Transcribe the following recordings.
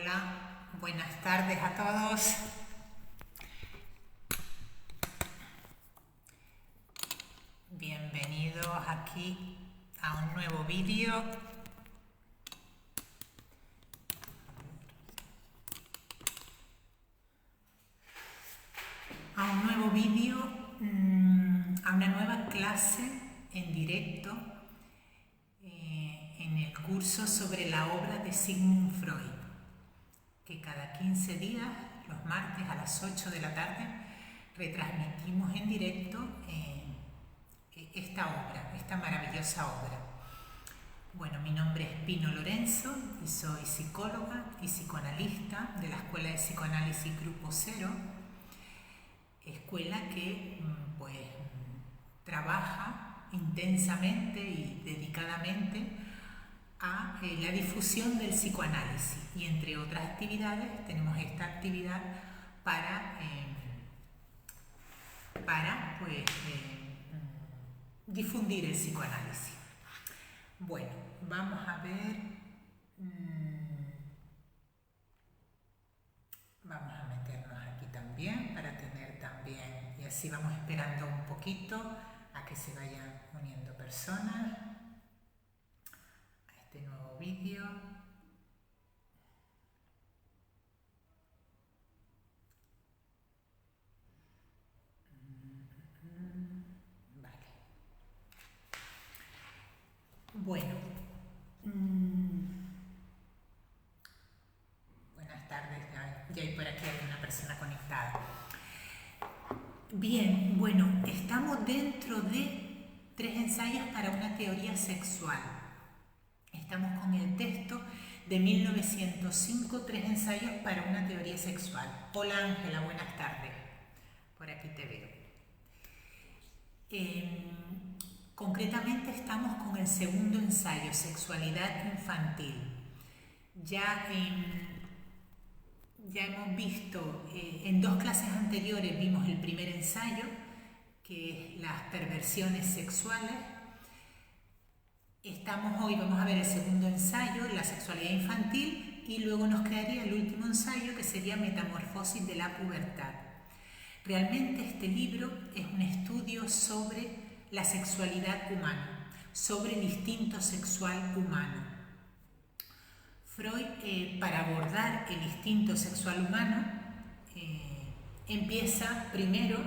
Hola, buenas tardes a todos. Bienvenidos aquí a un nuevo vídeo. A una nueva clase en directo en el curso sobre la obra de Sigmund Freud, que cada 15 días, los martes a las 8 de la tarde, retransmitimos en directo esta obra, esta maravillosa obra. Bueno, mi nombre es Pino Lorenzo y soy psicóloga y psicoanalista de la Escuela de Psicoanálisis Grupo Cero, escuela que trabaja intensamente y dedicadamente a la difusión del psicoanálisis, y entre otras actividades tenemos esta actividad para difundir el psicoanálisis. Bueno, vamos a ver, vamos a meternos aquí también para tener también, y así vamos esperando un poquito a que se vayan uniendo personas a este nuevo vídeo. Vale. Bueno, buenas tardes, ya hay por aquí alguna persona conectada. Bien, bueno, estamos dentro de 3 ensayos para una teoría sexual. Estamos con el texto de 1905, 3 ensayos para una teoría sexual. Hola Ángela, buenas tardes. Por aquí te veo. Concretamente estamos con el segundo ensayo, sexualidad infantil. Ya hemos visto, en 2 clases anteriores vimos el primer ensayo, que es las perversiones sexuales. Hoy vamos a ver el segundo ensayo, la sexualidad infantil, y luego nos quedaría el último ensayo, que sería metamorfosis de la pubertad. Realmente este libro es un estudio sobre la sexualidad humana, sobre el instinto sexual humano. Freud, para abordar el instinto sexual humano, empieza primero,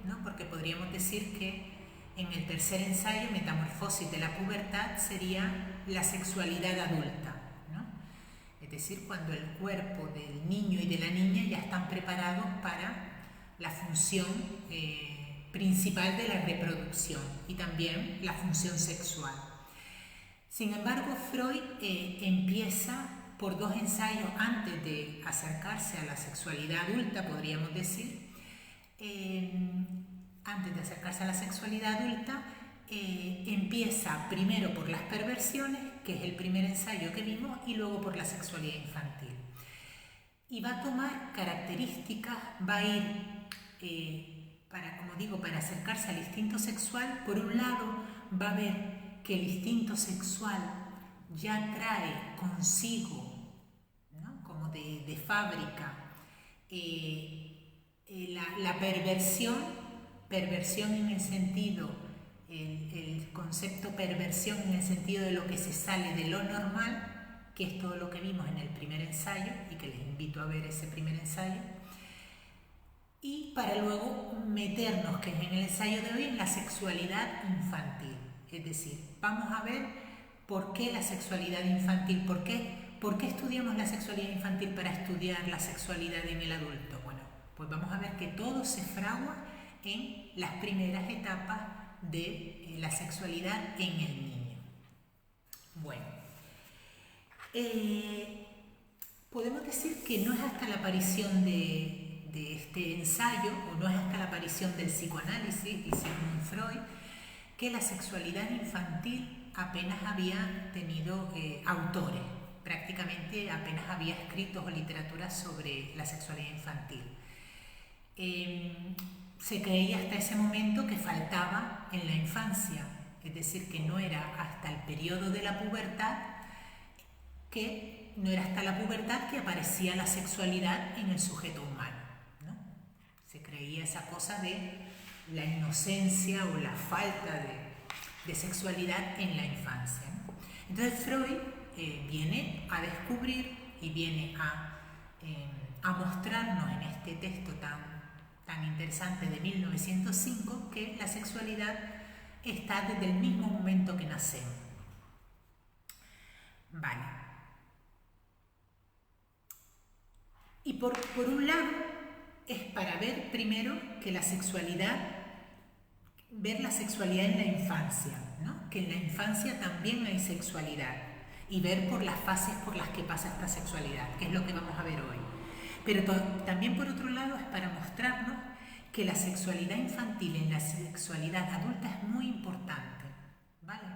¿no? Porque podríamos decir que en el tercer ensayo, metamorfosis de la pubertad, sería la sexualidad adulta, ¿no? Es decir, cuando el cuerpo del niño y de la niña ya están preparados para la función principal de la reproducción y también la función sexual. Sin embargo, Freud empieza por 2 ensayos antes de acercarse a la sexualidad adulta, podríamos decir. Antes de acercarse a la sexualidad adulta, empieza primero por las perversiones, que es el primer ensayo que vimos, y luego por la sexualidad infantil. Y va a tomar características, va a ir, para acercarse al instinto sexual. Por un lado, va a ver que el instinto sexual ya trae consigo, ¿no? Como de fábrica, la perversión en el sentido, el concepto perversión en el sentido de lo que se sale de lo normal, que es todo lo que vimos en el primer ensayo, y que les invito a ver ese primer ensayo, y para luego meternos, que es en el ensayo de hoy, en la sexualidad infantil. Es decir, vamos a ver por qué la sexualidad infantil, por qué estudiamos la sexualidad infantil para estudiar la sexualidad en el adulto. Bueno, pues vamos a ver que todo se fragua en las primeras etapas de la sexualidad en el niño. Bueno, podemos decir que no es hasta la aparición de este ensayo, o no es hasta la aparición del psicoanálisis y Sigmund Freud, que la sexualidad infantil apenas había tenido autores, prácticamente apenas había escritos o literatura sobre la sexualidad infantil. Se creía hasta ese momento que faltaba en la infancia, es decir, que no era hasta el periodo de la pubertad que no era hasta la pubertad que aparecía la sexualidad en el sujeto humano, ¿no? Se creía esa cosa de la inocencia o la falta de sexualidad en la infancia, ¿no? Entonces Freud viene a descubrir y viene a mostrarnos en este texto tan interesante de 1905 que la sexualidad está desde el mismo momento que nacemos. Vale. Y por un lado es para ver primero que la sexualidad, ver la sexualidad en la infancia, ¿no? Que en la infancia también hay sexualidad y ver por las fases por las que pasa esta sexualidad, que es lo que vamos a ver hoy. Pero también por otro lado es para mostrarnos que la sexualidad infantil en la sexualidad adulta es muy importante, ¿vale?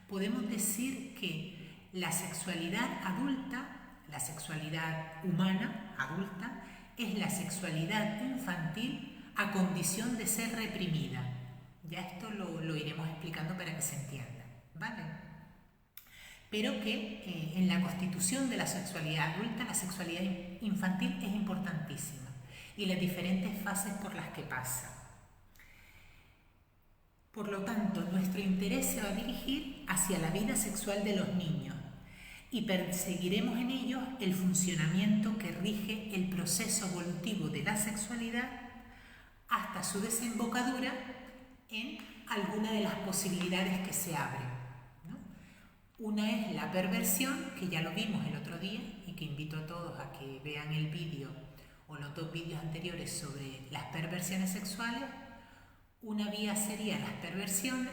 Podemos decir que la sexualidad adulta, la sexualidad humana adulta, es la sexualidad infantil a condición de ser reprimida. Ya esto lo iremos explicando para que se entienda, ¿vale? Pero que en la constitución de la sexualidad adulta, la sexualidad infantil es importantísima y las diferentes fases por las que pasa. Por lo tanto, nuestro interés se va a dirigir hacia la vida sexual de los niños y perseguiremos en ellos el funcionamiento que rige el proceso evolutivo de la sexualidad hasta su desembocadura en alguna de las posibilidades que se abren, ¿no? Una es la perversión, que ya lo vimos el otro día y que invito a todos a que vean el vídeo o los dos vídeos anteriores sobre las perversiones sexuales. Una vía sería la perversión,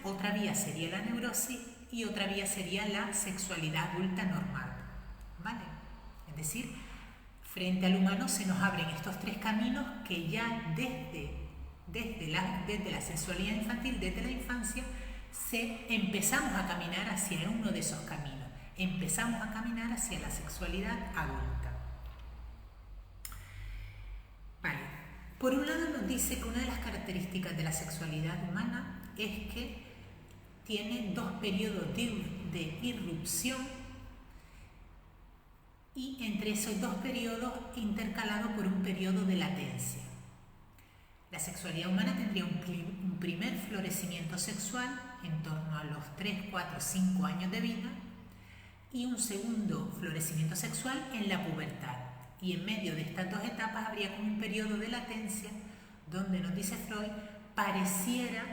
otra vía sería la neurosis y otra vía sería la sexualidad adulta normal, ¿vale? Es decir, frente al humano se nos abren estos tres caminos que ya desde la sexualidad infantil, desde la infancia, empezamos a caminar hacia uno de esos caminos. Empezamos a caminar hacia la sexualidad adulta. Vale. Por un lado nos dice que una de las características de la sexualidad humana es que tiene dos periodos de irrupción y entre esos dos periodos intercalado por un periodo de latencia. La sexualidad humana tendría un primer florecimiento sexual en torno a los 3, 4, 5 años de vida y un segundo florecimiento sexual en la pubertad. Y en medio de estas dos etapas habría como un periodo de latencia donde, nos dice Freud, pareciera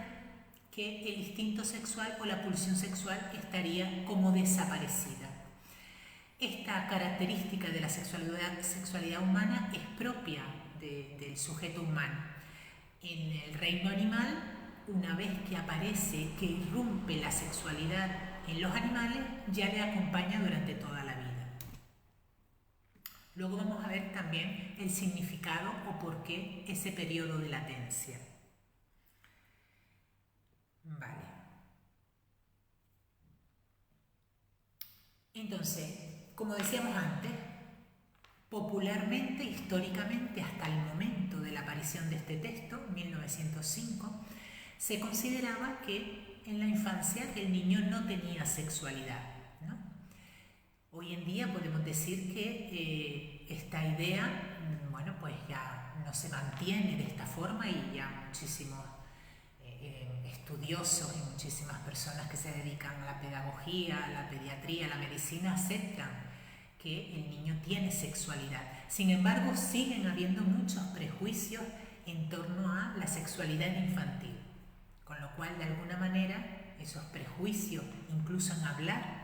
que el instinto sexual o la pulsión sexual estaría como desaparecida. Esta característica de la sexualidad humana es propia del sujeto humano. En el reino animal, una vez que aparece, que irrumpe la sexualidad en los animales, ya le acompaña durante toda la vida. Luego vamos a ver también el significado o por qué ese periodo de latencia. Vale. Entonces, como decíamos antes, popularmente, históricamente, hasta el momento de la aparición de este texto, 1905, se consideraba que en la infancia el niño no tenía sexualidad, ¿no? Hoy en día podemos decir que esta idea, bueno, pues ya no se mantiene de esta forma y ya muchísimos estudiosos y muchísimas personas que se dedican a la pedagogía, a la pediatría, a la medicina, aceptan que el niño tiene sexualidad. Sin embargo, siguen habiendo muchos prejuicios en torno a la sexualidad infantil, con lo cual, de alguna manera, esos prejuicios, incluso en hablar,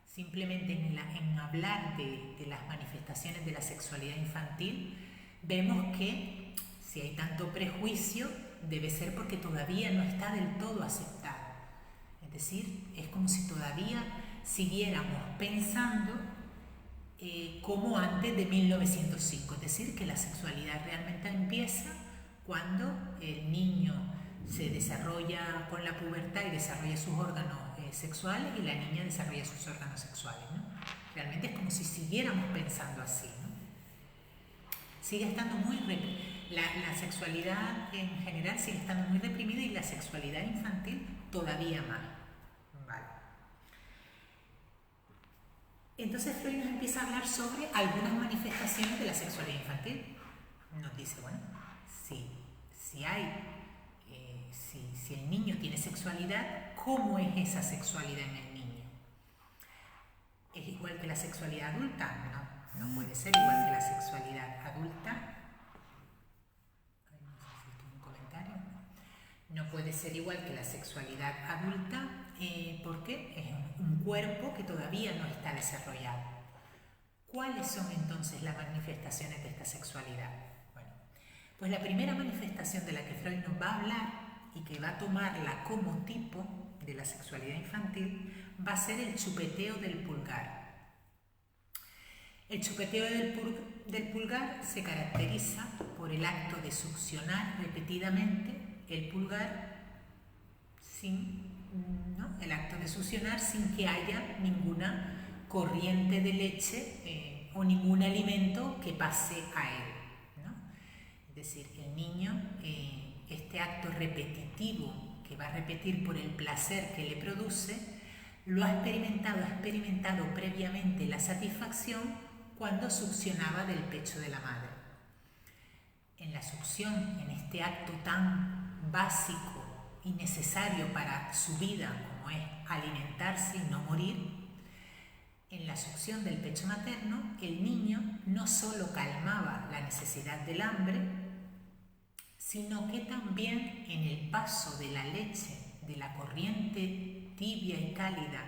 simplemente en hablar de las manifestaciones de la sexualidad infantil, vemos que si hay tanto prejuicio, debe ser porque todavía no está del todo aceptado. Es decir, es como si todavía siguiéramos pensando como antes de 1905, es decir, que la sexualidad realmente empieza cuando el niño se desarrolla con la pubertad y desarrolla sus órganos sexuales y la niña desarrolla sus órganos sexuales, ¿no? Realmente es como si siguiéramos pensando así, ¿no? Sigue estando la sexualidad en general sigue estando muy reprimida y la sexualidad infantil todavía más. Vale. Entonces Freud nos empieza a hablar sobre algunas manifestaciones de la sexualidad infantil. Nos dice, bueno, si el niño tiene sexualidad, ¿cómo es esa sexualidad en el niño? ¿Es igual que la sexualidad adulta? No, no puede ser igual que la sexualidad adulta. No sé si esto es un comentario. No puede ser igual que la sexualidad adulta porque es un cuerpo que todavía no está desarrollado. ¿Cuáles son entonces las manifestaciones de esta sexualidad? Bueno, pues la primera manifestación de la que Freud nos va a hablar y que va a tomarla como tipo de la sexualidad infantil va a ser el chupeteo del pulgar. El chupeteo del pulgar se caracteriza por el acto de succionar repetidamente el pulgar sin que haya ninguna corriente de leche o ningún alimento que pase a él, ¿no? Es decir, el niño, este acto repetitivo que va a repetir por el placer que le produce, lo ha experimentado previamente la satisfacción cuando succionaba del pecho de la madre. En la succión, en este acto tan básico y necesario para su vida como es alimentarse y no morir, en la succión del pecho materno, el niño no solo calmaba la necesidad del hambre, sino que también en el paso de la leche, de la corriente tibia y cálida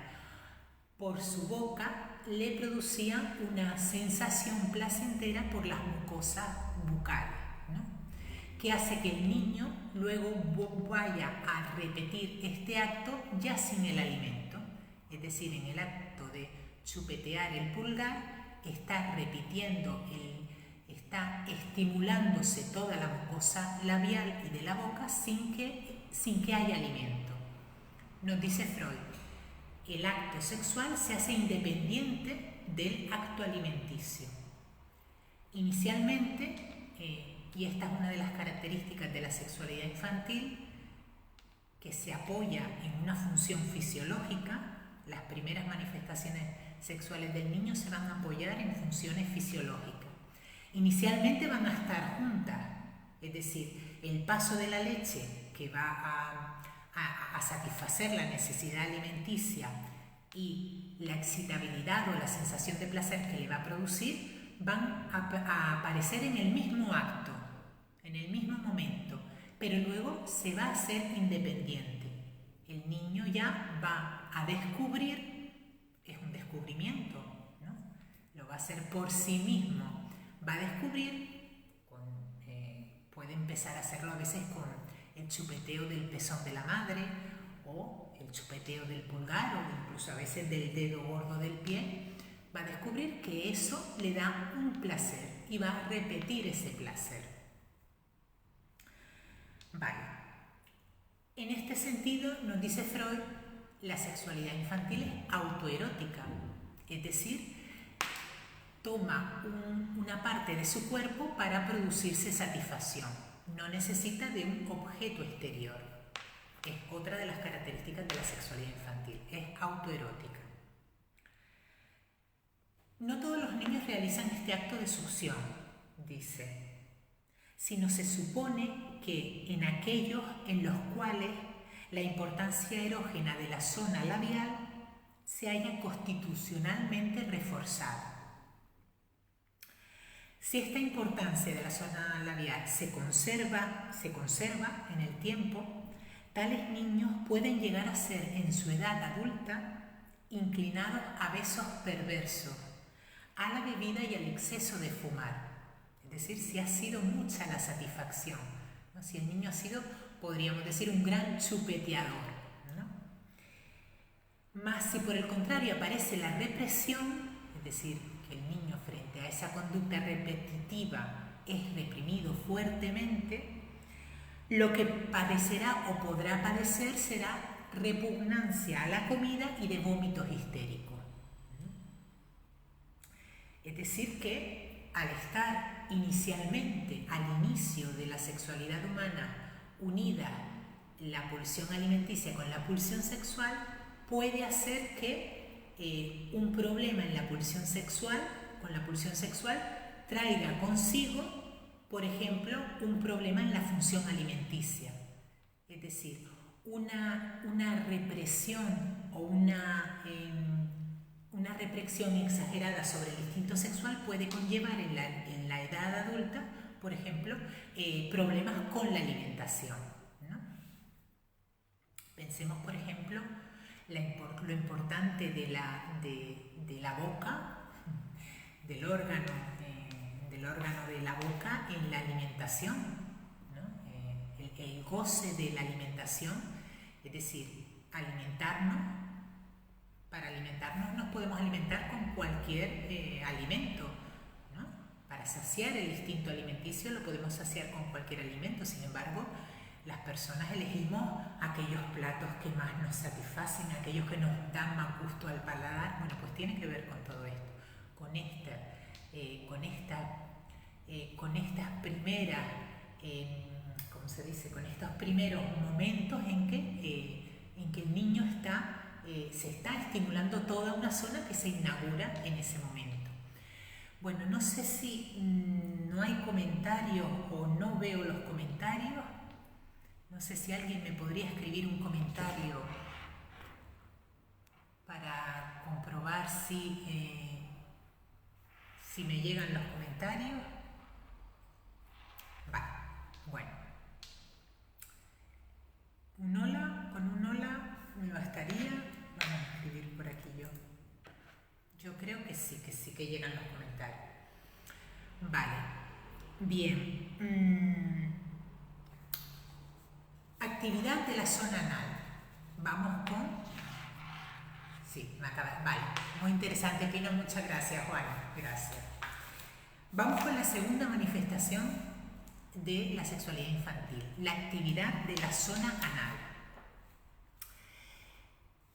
por su boca, le producía una sensación placentera por las mucosas bucales, ¿no? Que hace que el niño luego vaya a repetir este acto ya sin el alimento. Es decir, en el acto de chupetear el pulgar está repitiendo, está estimulándose toda la mucosa labial y de la boca sin que haya alimento. Nos dice Freud, el acto sexual se hace independiente del acto alimenticio. Inicialmente, y esta es una de las características de la sexualidad infantil, que se apoya en una función fisiológica, las primeras manifestaciones sexuales del niño se van a apoyar en funciones fisiológicas. Inicialmente van a estar juntas, es decir, el paso de la leche que va a satisfacer la necesidad alimenticia y la excitabilidad o la sensación de placer que le va a producir van a aparecer en el mismo acto, en el mismo momento, pero luego se va a hacer independiente. El niño ya va a descubrir, es un descubrimiento, ¿no? Lo va a hacer por sí mismo, va a descubrir, puede empezar a hacerlo a veces con el chupeteo del pezón de la madre o el chupeteo del pulgar o incluso a veces del dedo gordo del pie, va a descubrir que eso le da un placer y va a repetir ese placer. Vale. En este sentido, nos dice Freud, la sexualidad infantil es autoerótica, es decir, toma una parte de su cuerpo para producirse satisfacción. No necesita de un objeto exterior. Es otra de las características de la sexualidad infantil, es autoerótica. No todos los niños realizan este acto de succión, dice, sino se supone que en aquellos en los cuales la importancia erógena de la zona labial se haya constitucionalmente reforzado. Si esta importancia de la zona labial se conserva en el tiempo, tales niños pueden llegar a ser en su edad adulta inclinados a besos perversos, a la bebida y al exceso de fumar. Es decir, si ha sido mucha la satisfacción, ¿no? Si el niño ha sido, podríamos decir, un gran chupeteador, ¿no? Más si por el contrario aparece la represión, es decir, que el niño frente a esa conducta repetitiva es reprimido fuertemente, lo que padecerá o podrá padecer será repugnancia a la comida y de vómitos histéricos. Es decir que al estar inicialmente, al inicio de la sexualidad humana, unida la pulsión alimenticia con la pulsión sexual, puede hacer que un problema en la pulsión sexual, con la pulsión sexual, traiga consigo, por ejemplo, un problema en la función alimenticia. Es decir, una represión o una represión exagerada sobre el instinto sexual puede conllevar en la edad adulta, por ejemplo, problemas con la alimentación, ¿no? Pensemos, por ejemplo, lo importante de la boca, del órgano de la boca en la alimentación, ¿no? El goce de la alimentación, es decir, para alimentarnos nos podemos alimentar con cualquier alimento, ¿no? Para saciar el instinto alimenticio lo podemos saciar con cualquier alimento. Sin embargo, las personas elegimos aquellos platos que más nos satisfacen, aquellos que nos dan más gusto al paladar. Bueno, pues tiene que ver con todo esto, con estas primeras, ¿cómo se dice? Con estos primeros momentos en que el niño se está estimulando toda una zona que se inaugura en ese momento. Bueno, no sé si no hay comentarios o no veo los comentarios. No sé si alguien me podría escribir un comentario para comprobar si me llegan los comentarios. Vale, bueno. Con un hola me bastaría. Vamos a escribir por aquí yo. Yo creo que sí que llegan los comentarios. Vale, bien. Actividad de la zona anal. Vamos con... Sí, me acaba... Vale, muy interesante, Pino, muchas gracias, Juan. Gracias. Vamos con la segunda manifestación de la sexualidad infantil, la actividad de la zona anal.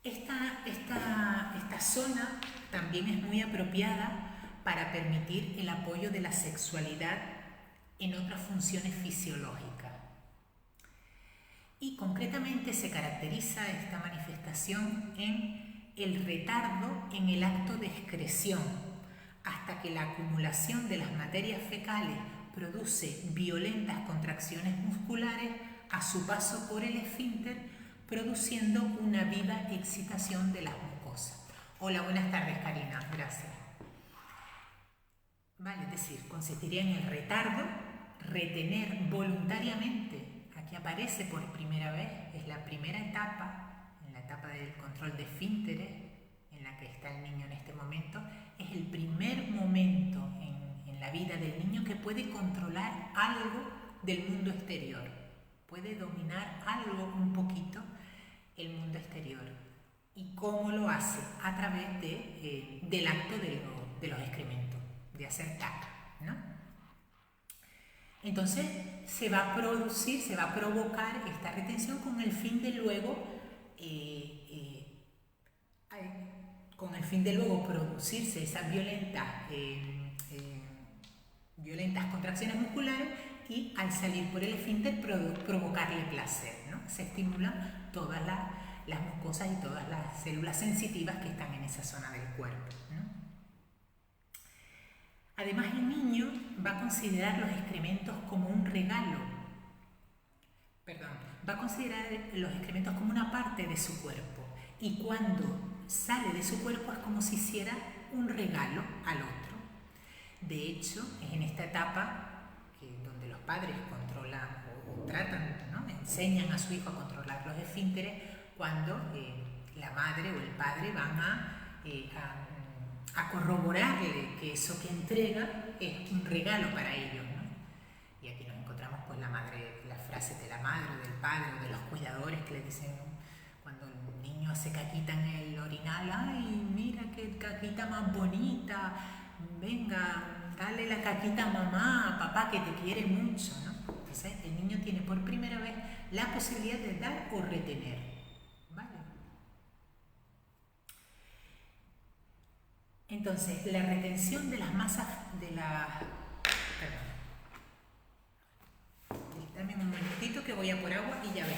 Esta zona también es muy apropiada para permitir el apoyo de la sexualidad en otras funciones fisiológicas. Y concretamente se caracteriza esta manifestación en el retardo en el acto de excreción, hasta que la acumulación de las materias fecales produce violentas contracciones musculares a su paso por el esfínter, produciendo una viva excitación de las mucosas. Hola, buenas tardes, Karina, gracias. Vale, es decir, consistiría en el retardo, retener voluntariamente. Aquí aparece por primera vez, es la primera etapa, en la etapa del control de esfínteres, en la que está el niño en este momento, es el primer momento en la vida del niño que puede controlar algo del mundo exterior, puede dominar algo un poquito el mundo exterior. ¿Y cómo lo hace? A través del acto de los excrementos, de hacer caca, ¿no? Entonces se va a provocar esta retención con el fin de luego producirse esas violentas contracciones musculares y al salir por el esfínter provocarle placer, ¿no? Se estimulan todas las mucosas y todas las células sensitivas que están en esa zona del cuerpo, ¿no? Además, el niño va a considerar los excrementos como un regalo. Va a considerar los excrementos como una parte de su cuerpo. Y cuando sale de su cuerpo es como si hiciera un regalo al otro. De hecho, es en esta etapa donde los padres controlan o tratan, ¿no? Enseñan a su hijo a controlar los esfínteres, cuando la madre o el padre van a corroborarle que eso que entrega es un regalo para ellos, ¿no? Y aquí nos encontramos pues las frases de la madre o del padre o de los cuidadores que le dicen, cuando el niño hace caquita en el orinal, ¡ay, mira qué caquita más bonita! Venga, dale la caquita a mamá, a papá, que te quiere mucho, ¿no? Entonces el niño tiene por primera vez la posibilidad de dar o retener, ¿vale? Entonces, la retención de las masas Perdón. Dame un momentito que voy a por agua y ya ven.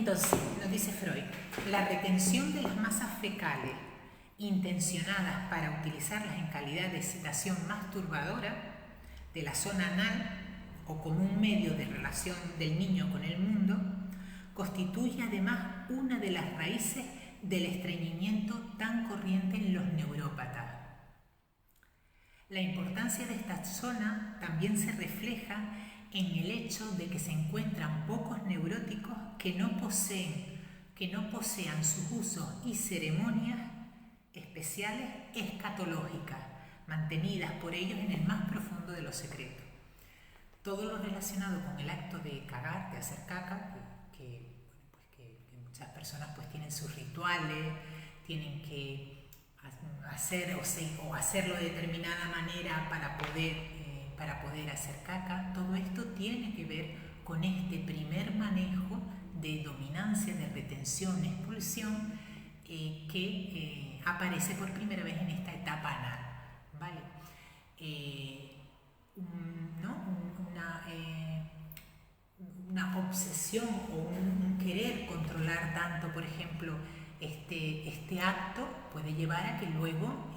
Entonces, nos dice Freud, la retención de las masas fecales intencionadas para utilizarlas en calidad de excitación masturbadora de la zona anal o como un medio de relación del niño con el mundo, constituye además una de las raíces del estreñimiento tan corriente en los neurópatas. La importancia de esta zona también se refleja en el hecho de que se encuentran pocos neuróticos que no posean sus usos y ceremonias especiales escatológicas, mantenidas por ellos en el más profundo de los secretos. Todo lo relacionado con el acto de cagar, de hacer caca, que muchas personas pues tienen sus rituales, tienen que hacer o hacerlo de determinada manera para poder hacer caca. Todo esto tiene que ver con este primer manejo de dominancia, de retención, expulsión, que aparece por primera vez en esta etapa anal, ¿vale? Una obsesión o un querer controlar tanto, por ejemplo, este acto puede llevar a que luego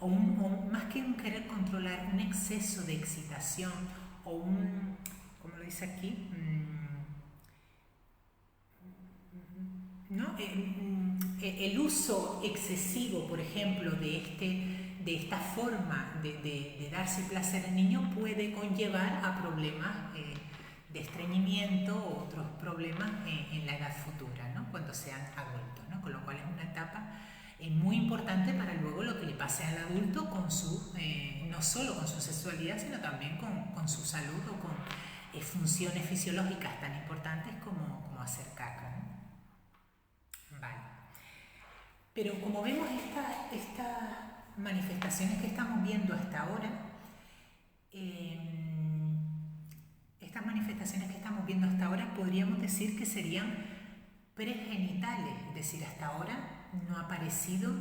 o más que un querer controlar, un exceso de excitación o como lo dice aquí, ¿no? El uso excesivo, por ejemplo, de esta forma de darse placer al niño puede conllevar a problemas de estreñimiento o otros problemas en la edad futura, ¿no? Cuando sean adultos, ¿no? Con lo cual es una etapa muy importante para luego lo que le pase al adulto con no solo con su sexualidad, sino también con su salud o con funciones fisiológicas tan importantes como hacer caca, ¿no? Vale. Pero como vemos estas manifestaciones que estamos viendo hasta ahora, podríamos decir que serían pregenitales, es decir, hasta ahora no ha aparecido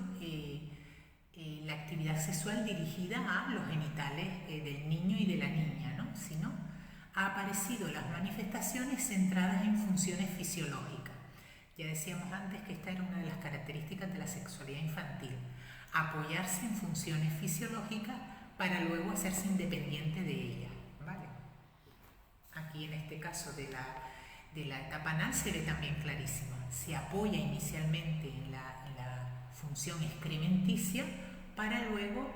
la actividad sexual dirigida a los genitales del niño y de la niña, ¿no? Sino ha aparecido las manifestaciones centradas en funciones fisiológicas. Ya decíamos antes que esta era una de las características de la sexualidad infantil, apoyarse en funciones fisiológicas para luego hacerse independiente de ellas, ¿vale? Aquí en este caso de la etapa anal se ve también clarísimo. Se apoya inicialmente en la función excrementicia para luego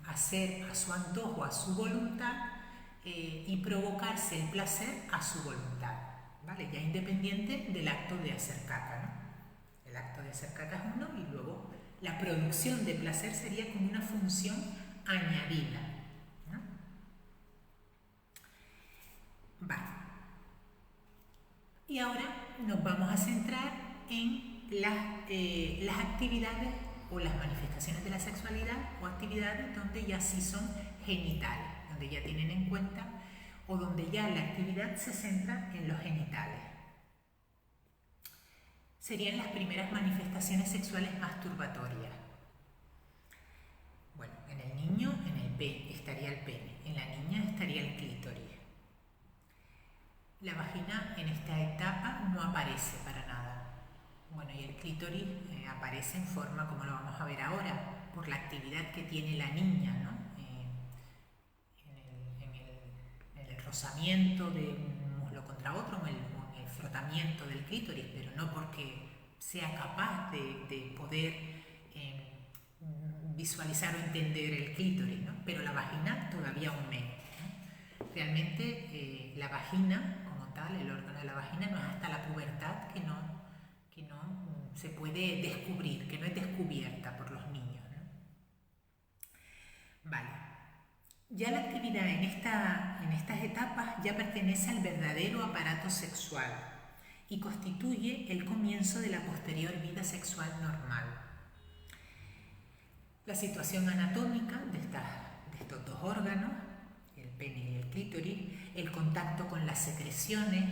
hacer a su antojo, a su voluntad y provocarse el placer a su voluntad, ¿vale? Ya independiente del acto de hacer caca, ¿no? El acto de hacer caca es uno y luego la producción de placer sería como una función añadida, ¿no? Vale. Y ahora nos vamos a centrar en las actividades o las manifestaciones de la sexualidad o actividades donde ya sí son genitales, donde ya tienen en cuenta o donde ya la actividad se centra en los genitales. Serían las primeras manifestaciones sexuales masturbatorias. Bueno, en el niño, estaría el pene, en la niña estaría el clítoris. La vagina en esta etapa no aparece para nada. Bueno, y el clítoris aparece en forma, como lo vamos a ver ahora, por la actividad que tiene la niña, ¿no? En el rozamiento de un muslo contra otro, en el frotamiento del clítoris, pero no porque sea capaz de poder visualizar o entender el clítoris, ¿no? Pero la vagina todavía aún menos, ¿no? Realmente la vagina, el órgano de la vagina, no es hasta la pubertad que no se puede descubrir, que no es descubierta por los niños, ¿no? Vale. Ya la actividad en estas etapas ya pertenece al verdadero aparato sexual y constituye el comienzo de la posterior vida sexual normal. La situación anatómica de estos dos órganos, el pene y el clítoris, el contacto con las secreciones,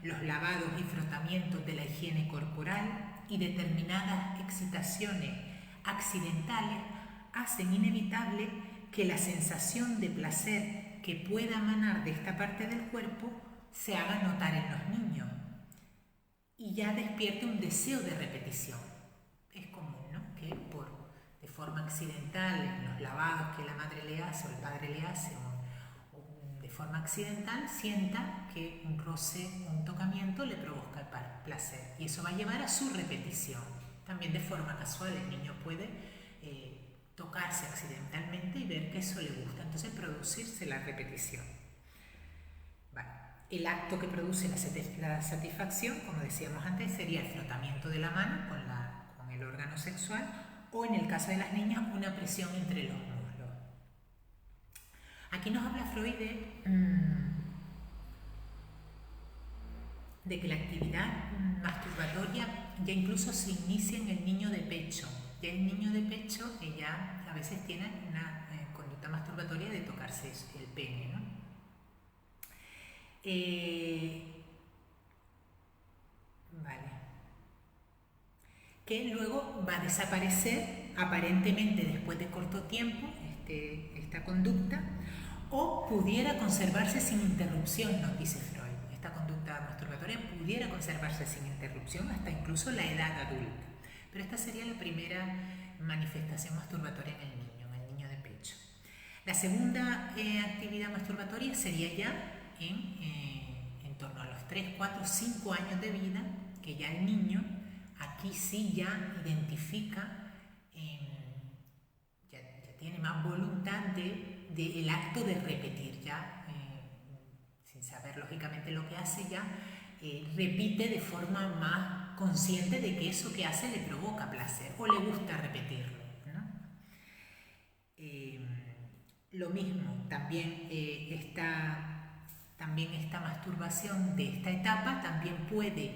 los lavados y frotamientos de la higiene corporal y determinadas excitaciones accidentales hacen inevitable que la sensación de placer que pueda emanar de esta parte del cuerpo se haga notar en los niños. y ya despierte un deseo de repetición. Es común, ¿no?, que de forma accidental, en los lavados que la madre le hace o el padre le hace, o de forma accidental, sienta que un roce o un tocamiento le provoca placer. Y eso va a llevar a su repetición. También de forma casual el niño puede tocarse accidentalmente y ver que eso le gusta. Entonces producirse la repetición. Vale. El acto que produce la satisfacción, como decíamos antes, sería el frotamiento de la mano con el órgano sexual, o en el caso de las niñas, una presión entre los muslos. Aquí nos habla Freud de que la actividad masturbatoria ya incluso se inicia en el niño de pecho. Ya el niño de pecho ya a veces tiene una conducta masturbatoria de tocarse el pene, ¿no? Vale. Que luego va a desaparecer aparentemente después de corto tiempo esta conducta, o pudiera conservarse sin interrupción, nos dice Freud. Esta conducta masturbatoria pudiera conservarse sin interrupción hasta incluso la edad adulta. Pero esta sería la primera manifestación masturbatoria en el niño de pecho. La segunda actividad masturbatoria sería ya en torno a los 3, 4, 5 años de vida, que ya el niño aquí sí ya identifica, ya tiene más voluntad del acto de repetir, ya sin saber lógicamente lo que hace, ya repite de forma más consciente de que eso que hace le provoca placer o le gusta repetirlo, ¿no? Lo mismo, también esta masturbación de esta etapa también puede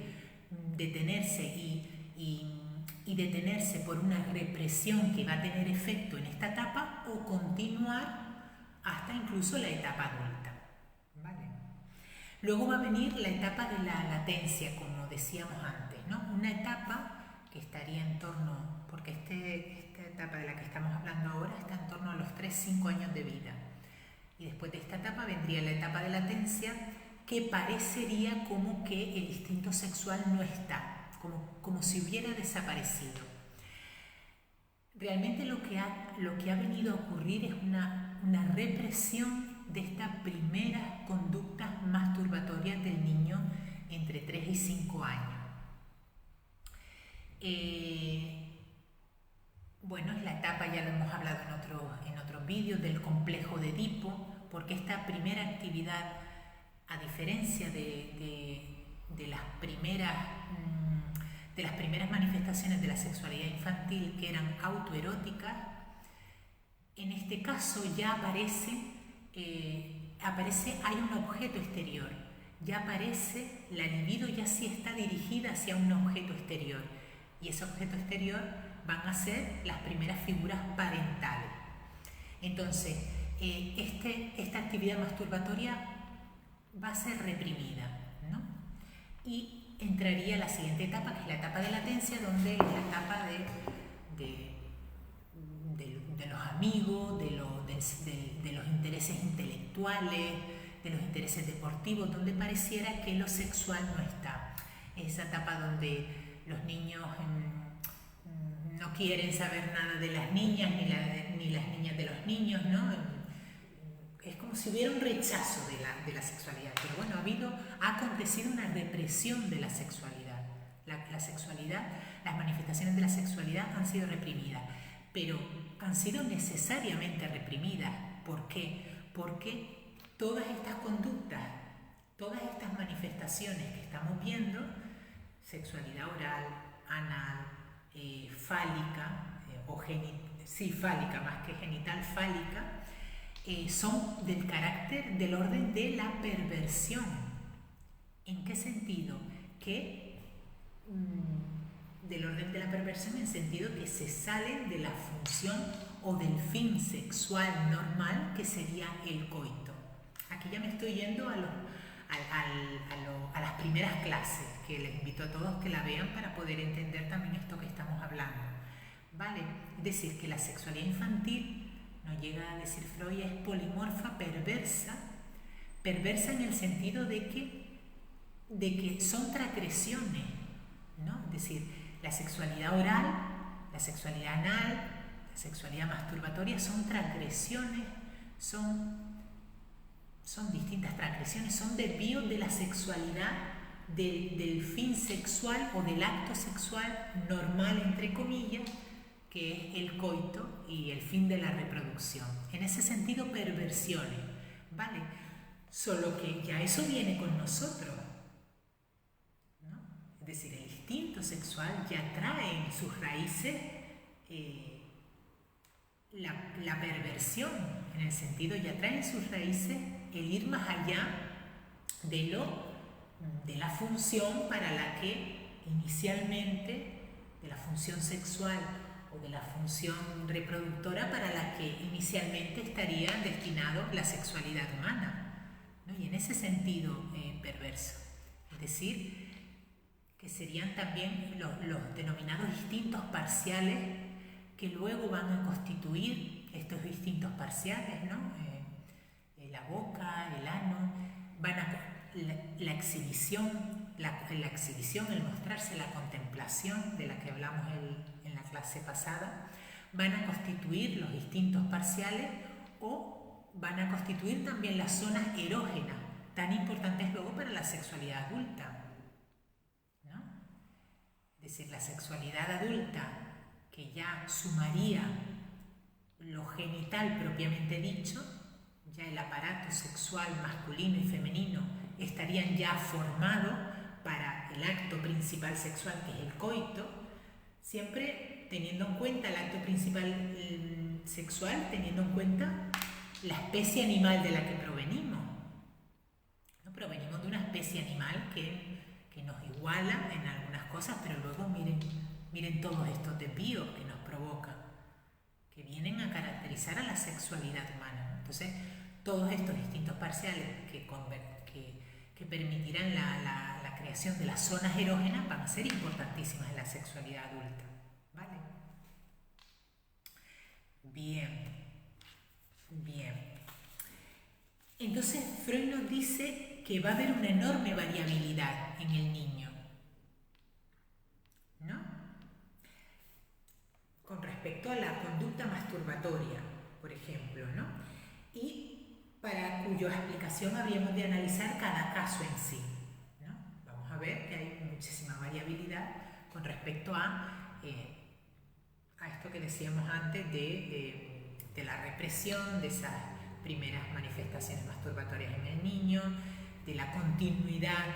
detenerse y detenerse por una represión que va a tener efecto en esta etapa, o continuar hasta incluso la etapa adulta, ¿vale? Luego va a venir la etapa de la latencia, como decíamos antes, ¿no? Una etapa que estaría en torno, porque esta etapa de la que estamos hablando ahora está en torno a los 3-5 años de vida. Y después de esta etapa vendría la etapa de latencia, que parecería como que el instinto sexual no está, como si hubiera desaparecido. Realmente lo que ha venido a ocurrir es una represión de estas primeras conductas masturbatorias del niño entre 3 y 5 años. Bueno, es la etapa, ya lo hemos hablado en otros vídeos, del complejo de Edipo, porque esta primera actividad, a diferencia de las primeras manifestaciones de la sexualidad infantil, que eran autoeróticas, en este caso ya hay un objeto exterior, ya aparece, la libido ya sí está dirigida hacia un objeto exterior, y ese objeto exterior van a ser las primeras figuras parentales. Entonces, esta actividad masturbatoria va a ser reprimida, ¿no? Y entraría la siguiente etapa, que es la etapa de latencia, donde es la etapa de los amigos, de los intereses intelectuales, de los intereses deportivos, donde pareciera que lo sexual no está. Esa etapa donde los niños no quieren saber nada de las niñas, ni las niñas de los niños, ¿no? Es como si hubiera un rechazo de la sexualidad. Pero bueno, ha acontecido una represión de la sexualidad. La sexualidad, las manifestaciones de la sexualidad han sido reprimidas, pero han sido necesariamente reprimidas. ¿Por qué? Porque todas estas conductas, todas estas manifestaciones que estamos viendo, sexualidad oral, anal, fálica, fálica más que genital, fálica, son del orden de la perversión. ¿En qué sentido? Que del orden de la perversión en sentido que se salen de la función o del fin sexual normal, que sería el coito. Aquí ya me estoy yendo a las primeras clases, que les invito a todos que la vean para poder entender también esto que estamos hablando, ¿vale? Es decir, que la sexualidad infantil, nos llega a decir Freud, es polimorfa, perversa en el sentido de que son transgresiones, ¿no? Es decir, la sexualidad oral, la sexualidad anal, la sexualidad masturbatoria son transgresiones, son distintas transgresiones, son desvíos de la sexualidad, del fin sexual o del acto sexual normal, entre comillas, que es el coito y el fin de la reproducción. En ese sentido, perversiones, ¿vale? Solo que ya eso viene con nosotros, ¿no? Es decir, el instinto sexual ya trae en sus raíces la perversión, en el sentido, ya trae en sus raíces el ir más allá de la función para la que inicialmente, de la función sexual o de la función reproductora para la que inicialmente estaría destinado la sexualidad humana, ¿no? Y en ese sentido perverso, es decir, que serían también los denominados instintos parciales que luego van a constituir estos instintos parciales, ¿no? La boca, el ano, la exhibición, el mostrarse, la contemplación de la que hablamos en la clase pasada, van a constituir los instintos parciales o van a constituir también las zonas erógenas, tan importantes luego para la sexualidad adulta, ¿no? Es decir, la sexualidad adulta, que ya sumaría lo genital propiamente dicho, ya el aparato sexual masculino y femenino estarían ya formados para el acto principal sexual, que es el coito, siempre teniendo en cuenta el acto principal sexual, teniendo en cuenta la especie animal de la que provenimos, ¿no? Provenimos de una especie animal que nos iguala en algunas cosas, pero luego miren todos estos desvíos que nos provocan, que vienen a caracterizar a la sexualidad humana. Entonces, todos estos instintos parciales que permitirán la creación de las zonas erógenas van a ser importantísimas en la sexualidad adulta, ¿vale? Bien. Entonces, Freud nos dice que va a haber una enorme variabilidad en el niño, ¿no? Con respecto a la conducta masturbatoria, por ejemplo, ¿no? Y para cuya explicación habríamos de analizar cada caso en sí, ¿no? Vamos a ver que hay muchísima variabilidad con respecto a esto que decíamos antes de la represión, de esas primeras manifestaciones masturbatorias en el niño, de la continuidad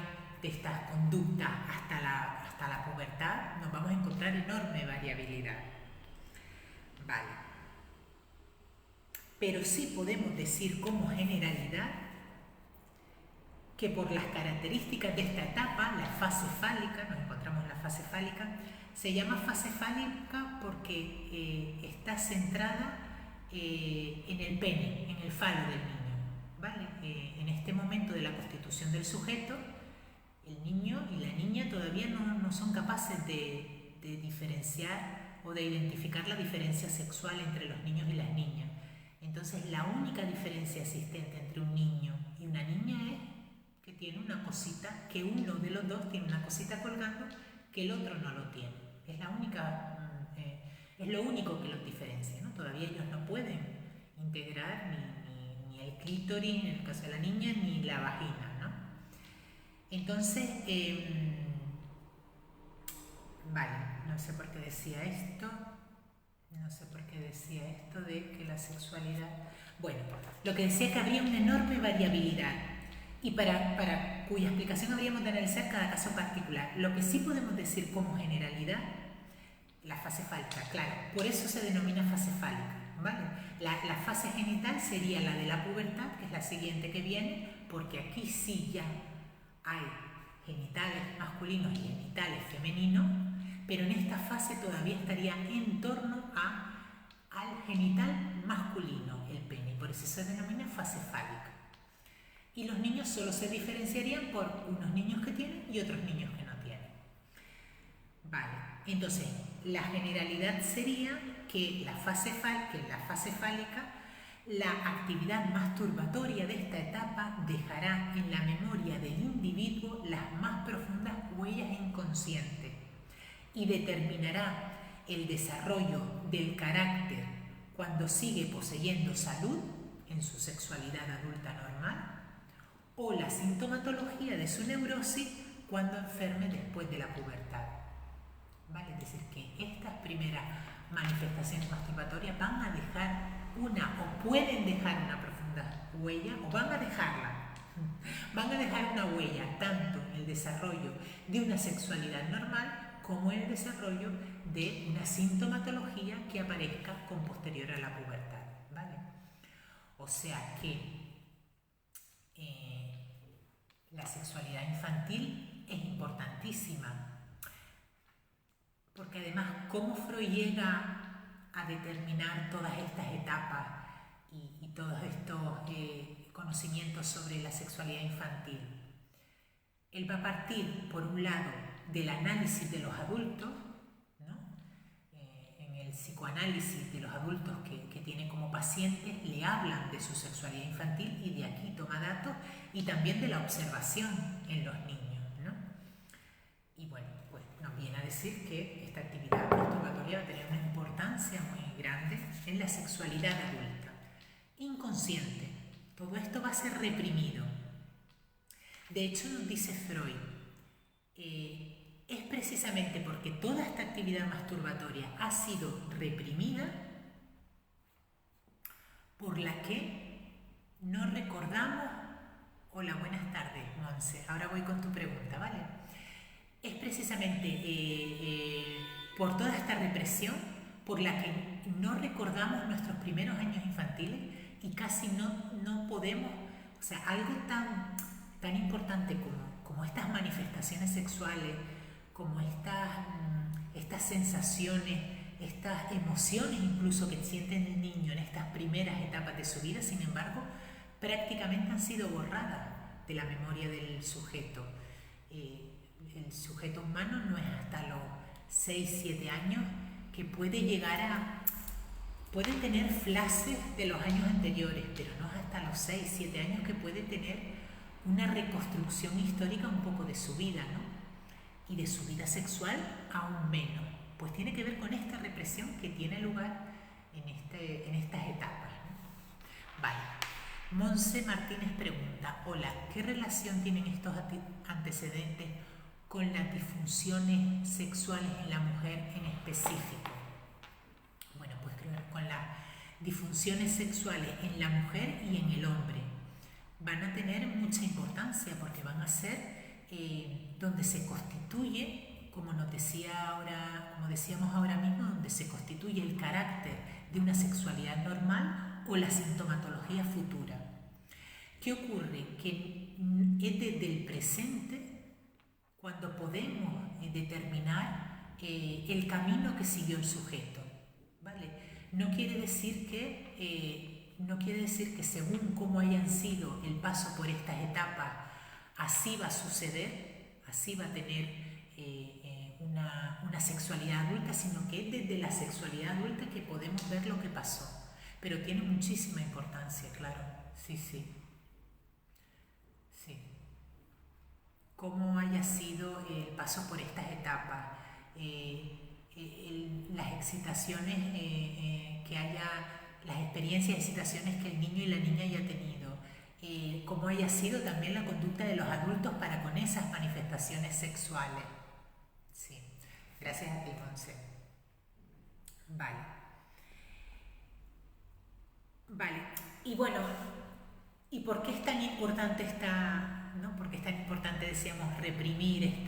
de estas conductas hasta la pubertad. Nos vamos a encontrar enorme variabilidad. Vale. Pero sí podemos decir como generalidad que por las características de esta etapa, la fase fálica, nos encontramos en la fase fálica, se llama fase fálica porque está centrada en el pene, en el falo del niño, ¿vale? En este momento de la constitución del sujeto, el niño y la niña todavía no son capaces de diferenciar o de identificar la diferencia sexual entre los niños y las niñas. Entonces, la única diferencia existente entre un niño y una niña es que tiene una cosita, que uno de los dos tiene una cosita colgando que el otro no lo tiene. Es lo único que los diferencia, ¿no? Todavía ellos no pueden integrar ni el clítoris, en el caso de la niña, ni la vagina, ¿no? Entonces, vale, no sé por qué decía esto. De que la sexualidad... Bueno, lo que decía es que habría una enorme variabilidad y para cuya explicación habríamos de analizar cada caso particular. Lo que sí podemos decir como generalidad, la fase fálica, claro, por eso se denomina fase fálica, ¿vale? La fase genital sería la de la pubertad, que es la siguiente que viene, porque aquí sí ya hay genitales masculinos y genitales femeninos, pero en esta fase todavía estaría en torno al genital masculino, el pene, por eso se denomina fase fálica. Y los niños solo se diferenciarían por unos niños que tienen y otros niños que no tienen. Vale, entonces la generalidad sería que la fase fálica, la actividad masturbatoria de esta etapa dejará en la memoria del individuo las más profundas huellas inconscientes, y determinará el desarrollo del carácter cuando sigue poseyendo salud en su sexualidad adulta normal, o la sintomatología de su neurosis cuando enferme después de la pubertad. ¿Vale? Es decir, que estas primeras manifestaciones masturbatorias van a dejar o pueden dejar una profunda huella, o van a dejar una huella tanto en el desarrollo de una sexualidad normal como en el desarrollo de una sintomatología que aparezca con posterior a la pubertad, ¿vale? O sea que la sexualidad infantil es importantísima, porque además cómo Freud llega a determinar todas estas etapas y todos estos conocimientos sobre la sexualidad infantil. Él va a partir, por un lado, del análisis de los adultos, ¿no? En el psicoanálisis de los adultos que tiene como pacientes, le hablan de su sexualidad infantil y de aquí toma datos, y también de la observación en los niños, ¿no? Y bueno, pues nos viene a decir que esta actividad masturbatoria va a tener una importancia muy grande en la sexualidad adulta. Inconsciente, todo esto va a ser reprimido. De hecho, nos dice Freud, es precisamente porque toda esta actividad masturbatoria ha sido reprimida por la que no recordamos. Hola, buenas tardes, Monse. Ahora voy con tu pregunta, ¿vale? Es precisamente por toda esta represión por la que no recordamos nuestros primeros años infantiles y casi no podemos, o sea, algo tan importante como estas manifestaciones sexuales, como estas sensaciones, estas emociones incluso que siente el niño en estas primeras etapas de su vida, sin embargo, prácticamente han sido borradas de la memoria del sujeto. El sujeto humano no es hasta los 6-7 años que puede tener flashes de los años anteriores, pero no es hasta los 6-7 años que puede tener una reconstrucción histórica un poco de su vida, ¿no? Y de su vida sexual aún menos. Pues tiene que ver con esta represión que tiene lugar en estas etapas, ¿no? Vale. Monse Martínez pregunta, hola, ¿qué relación tienen estos antecedentes con las disfunciones sexuales en la mujer en específico? Bueno, pues con las disfunciones sexuales en la mujer y en el hombre. Van a tener mucha importancia porque van a ser donde se constituye, como decíamos ahora mismo, donde se constituye el carácter de una sexualidad normal o la sintomatología futura. ¿Qué ocurre? Que es desde el presente cuando podemos determinar el camino que siguió el sujeto, ¿vale? No quiere decir que según cómo hayan sido el paso por estas etapas, así va a suceder, así va a tener una sexualidad adulta, sino que es desde la sexualidad adulta que podemos ver lo que pasó. Pero tiene muchísima importancia, claro, sí. Cómo haya sido el paso por estas etapas, las excitaciones las experiencias y excitaciones que el niño y la niña haya tenido, cómo haya sido también la conducta de los adultos para con esas manifestaciones sexuales. Sí, gracias a ti, Monse. Vale, y bueno, ¿y por qué es tan importante porque es tan importante, decíamos, reprimir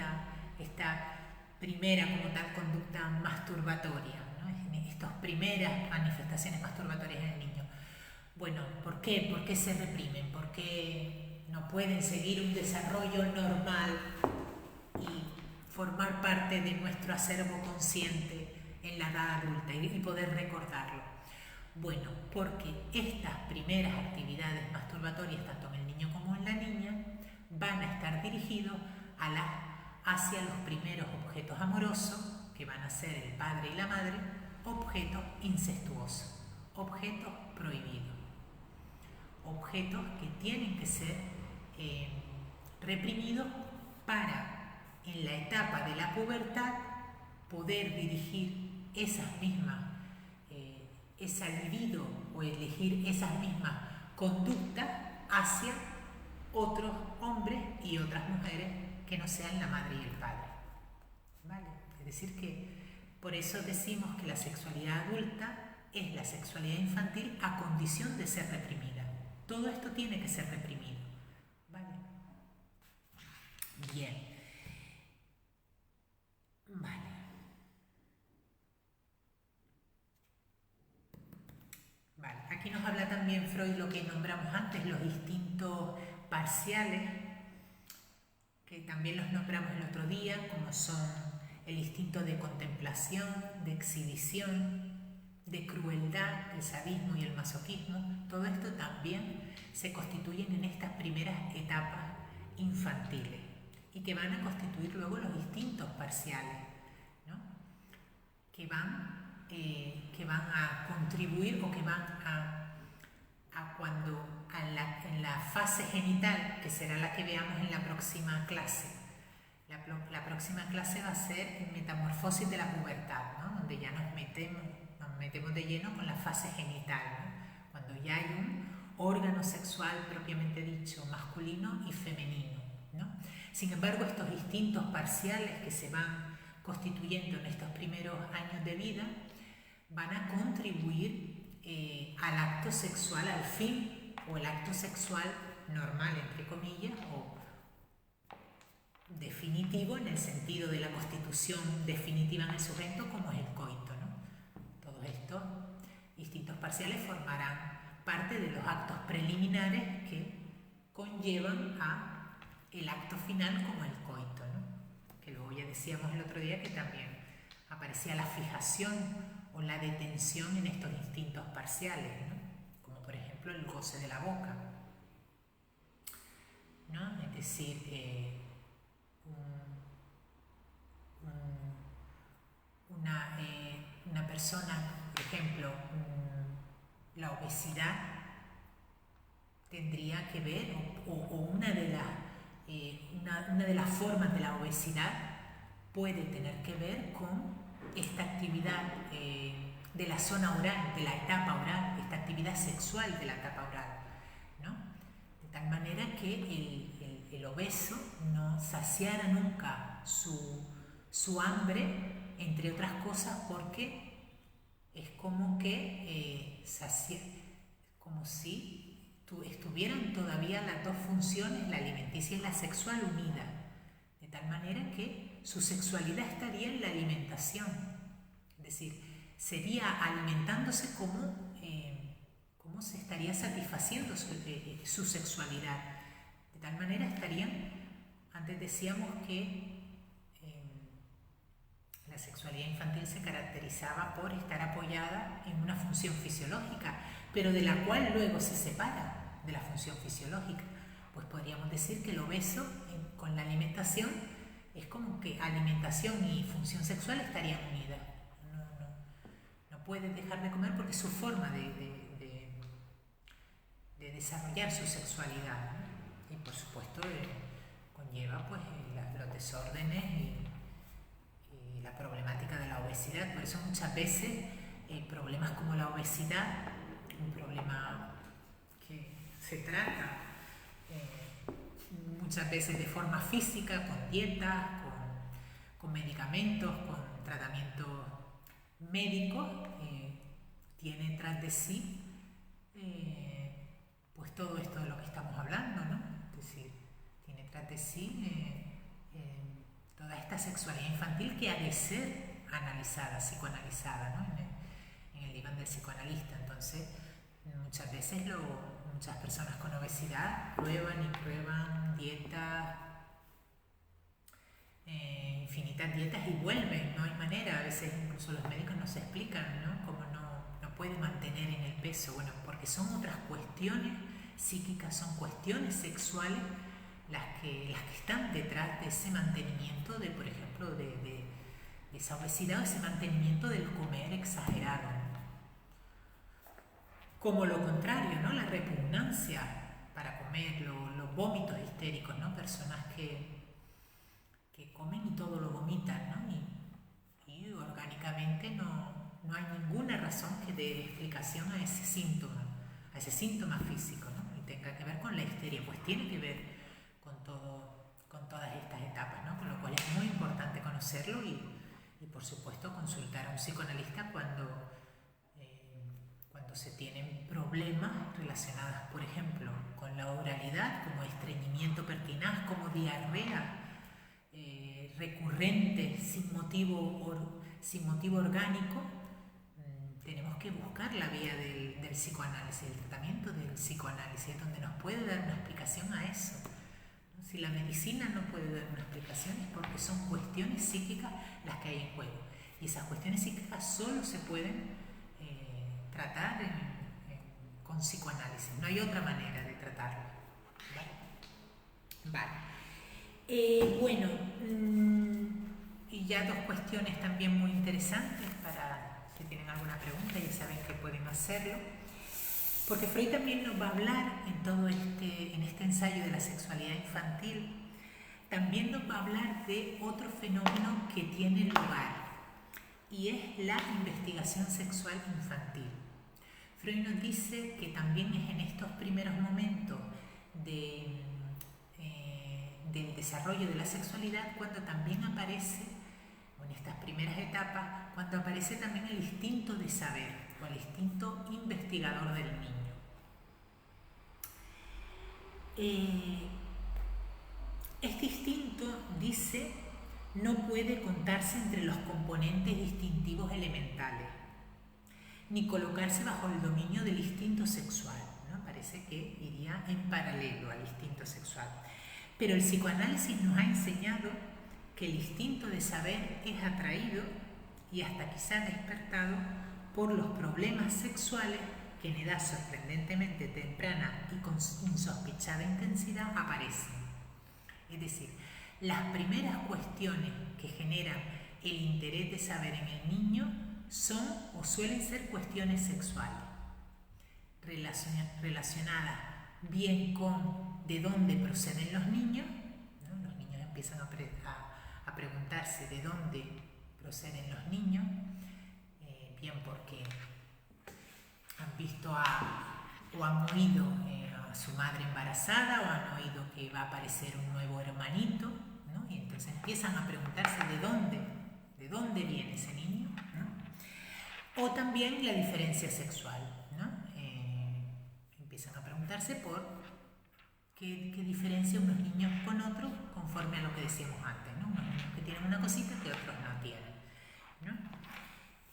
esta primera como tal conducta masturbatoria, ¿no? Estas primeras manifestaciones masturbatorias en el niño? Bueno, ¿por qué? ¿Por qué se reprimen? ¿Por qué no pueden seguir un desarrollo normal y formar parte de nuestro acervo consciente en la edad adulta y poder recordarlo? Bueno, porque estas primeras actividades masturbatorias, tanto en el niño como en la niña, van a estar dirigidos hacia los primeros objetos amorosos, que van a ser el padre y la madre, objetos incestuosos, objetos prohibidos, objetos que tienen que ser reprimidos para, en la etapa de la pubertad, poder dirigir esas mismas, esa libido o elegir esas mismas conductas hacia otros hombres y otras mujeres que no sean la madre y el padre. ¿Vale? Es decir que por eso decimos que la sexualidad adulta es la sexualidad infantil a condición de ser reprimida. Todo esto tiene que ser reprimido. ¿Vale? Bien. Vale. Vale. Aquí nos habla también Freud lo que nombramos antes, los instintos parciales, que también los nombramos el otro día, como son el instinto de contemplación, de exhibición, de crueldad, el sadismo y el masoquismo. Todo esto también se constituyen en estas primeras etapas infantiles y que van a constituir luego los instintos parciales, ¿no? que van a contribuir o que van en la fase genital, que será la que veamos en la próxima clase. La próxima clase va a ser en metamorfosis de la pubertad, ¿no? Donde ya nos metemos de lleno con la fase genital, ¿no? Cuando ya hay un órgano sexual propiamente dicho, masculino y femenino, ¿no? Sin embargo, estos instintos parciales que se van constituyendo en estos primeros años de vida van a contribuir al acto sexual, al fin, o el acto sexual normal, entre comillas, o definitivo en el sentido de la constitución definitiva en el sujeto, como es el coito, ¿no? Todos estos instintos parciales formarán parte de los actos preliminares que conllevan a el acto final como el coito, ¿no? Que luego ya decíamos el otro día que también aparecía la fijación o la detención en estos instintos parciales, ¿no? Como por ejemplo el goce de la boca, ¿no? Es decir, una persona, por ejemplo, la obesidad tendría que ver, o una de las formas de la obesidad puede tener que ver con esta actividad de la zona oral, de la etapa oral, esta actividad sexual de la etapa oral, ¿no? De tal manera que el obeso no saciara nunca su hambre, entre otras cosas, porque es como que como si estuvieran todavía las dos funciones, la alimenticia y la sexual, unidas, de tal manera que su sexualidad estaría en la alimentación, es decir, sería alimentándose como se estaría satisfaciendo su sexualidad, de tal manera estarían, antes decíamos que la sexualidad infantil se caracterizaba por estar apoyada en una función fisiológica, pero de la cual luego se separa de la función fisiológica. Pues podríamos decir que el obeso con la alimentación es como que alimentación y función sexual estarían unidas. No puede dejar de comer porque es su forma de desarrollar su sexualidad, ¿no? Y por supuesto conlleva pues los desórdenes y la problemática de la obesidad. Por eso muchas veces problemas como la obesidad, un problema que se trata muchas veces de forma física, con dietas, con medicamentos, con tratamientos médicos, tiene tras de sí pues todo esto de lo que estamos hablando, ¿no? Es decir, tiene tras de sí toda esta sexualidad infantil que ha de ser analizada, psicoanalizada, ¿no? En el diván del psicoanalista. Entonces, muchas veces muchas personas con obesidad prueban y prueban dietas, infinitas dietas, y vuelven, no hay manera. A veces incluso los médicos nos explican, ¿no? Cómo no puede mantener en el peso. Bueno, porque son otras cuestiones psíquicas, son cuestiones sexuales las que están detrás de ese mantenimiento por ejemplo, de esa obesidad, o ese mantenimiento del comer exagerado, ¿no? Como lo contrario, ¿no? La repugnancia para comer, los vómitos histéricos, ¿no? Personas que comen y todo lo vomitan, ¿no? Y orgánicamente no hay ninguna razón que dé explicación a ese síntoma físico, ¿no? Y tenga que ver con la histeria, pues tiene que ver con todas estas etapas, ¿no? Con lo cual es muy importante conocerlo y por supuesto consultar a un psicoanalista cuando se tienen problemas relacionados, por ejemplo, con la oralidad, como estreñimiento pertinaz, como diarrea recurrente sin motivo orgánico. Tenemos que buscar la vía del psicoanálisis, el tratamiento del psicoanálisis, donde nos puede dar una explicación a eso. Si la medicina no puede dar una explicación es porque son cuestiones psíquicas las que hay en juego. Y esas cuestiones psíquicas solo se pueden tratar con psicoanálisis. No hay otra manera de tratarlo. Vale. Bueno, y ya dos cuestiones también muy interesantes para si tienen alguna pregunta, ya saben que pueden hacerlo. Porque Freud también nos va a hablar en este ensayo de la sexualidad infantil, también nos va a hablar de otro fenómeno que tiene lugar, y es la investigación sexual infantil. Freud nos dice que también es en estos primeros momentos del desarrollo de la sexualidad cuando también aparece, o en estas primeras etapas, cuando aparece también el instinto de saber, o el instinto investigador del niño. Este instinto, dice, no puede contarse entre los componentes distintivos elementales, ni colocarse bajo el dominio del instinto sexual, ¿no? Parece que iría en paralelo al instinto sexual. Pero el psicoanálisis nos ha enseñado que el instinto de saber es atraído y hasta quizá despertado por los problemas sexuales que en edad sorprendentemente temprana y con insospechada intensidad aparecen. Es decir, las primeras cuestiones que generan el interés de saber en el niño son o suelen ser cuestiones sexuales, relacionadas bien con de dónde proceden los niños, ¿no? Los niños empiezan a preguntarse de dónde proceden los niños, bien porque han visto o han oído a su madre embarazada, o han oído que va a aparecer un nuevo hermanito, ¿no? Y entonces empiezan a preguntarse de dónde viene ese niño, ¿no? O también la diferencia sexual, ¿no? Empiezan a preguntarse por qué diferencia unos niños con otros conforme a lo que decíamos antes, ¿no? Unos niños que tienen una cosita que otros no tienen, ¿no?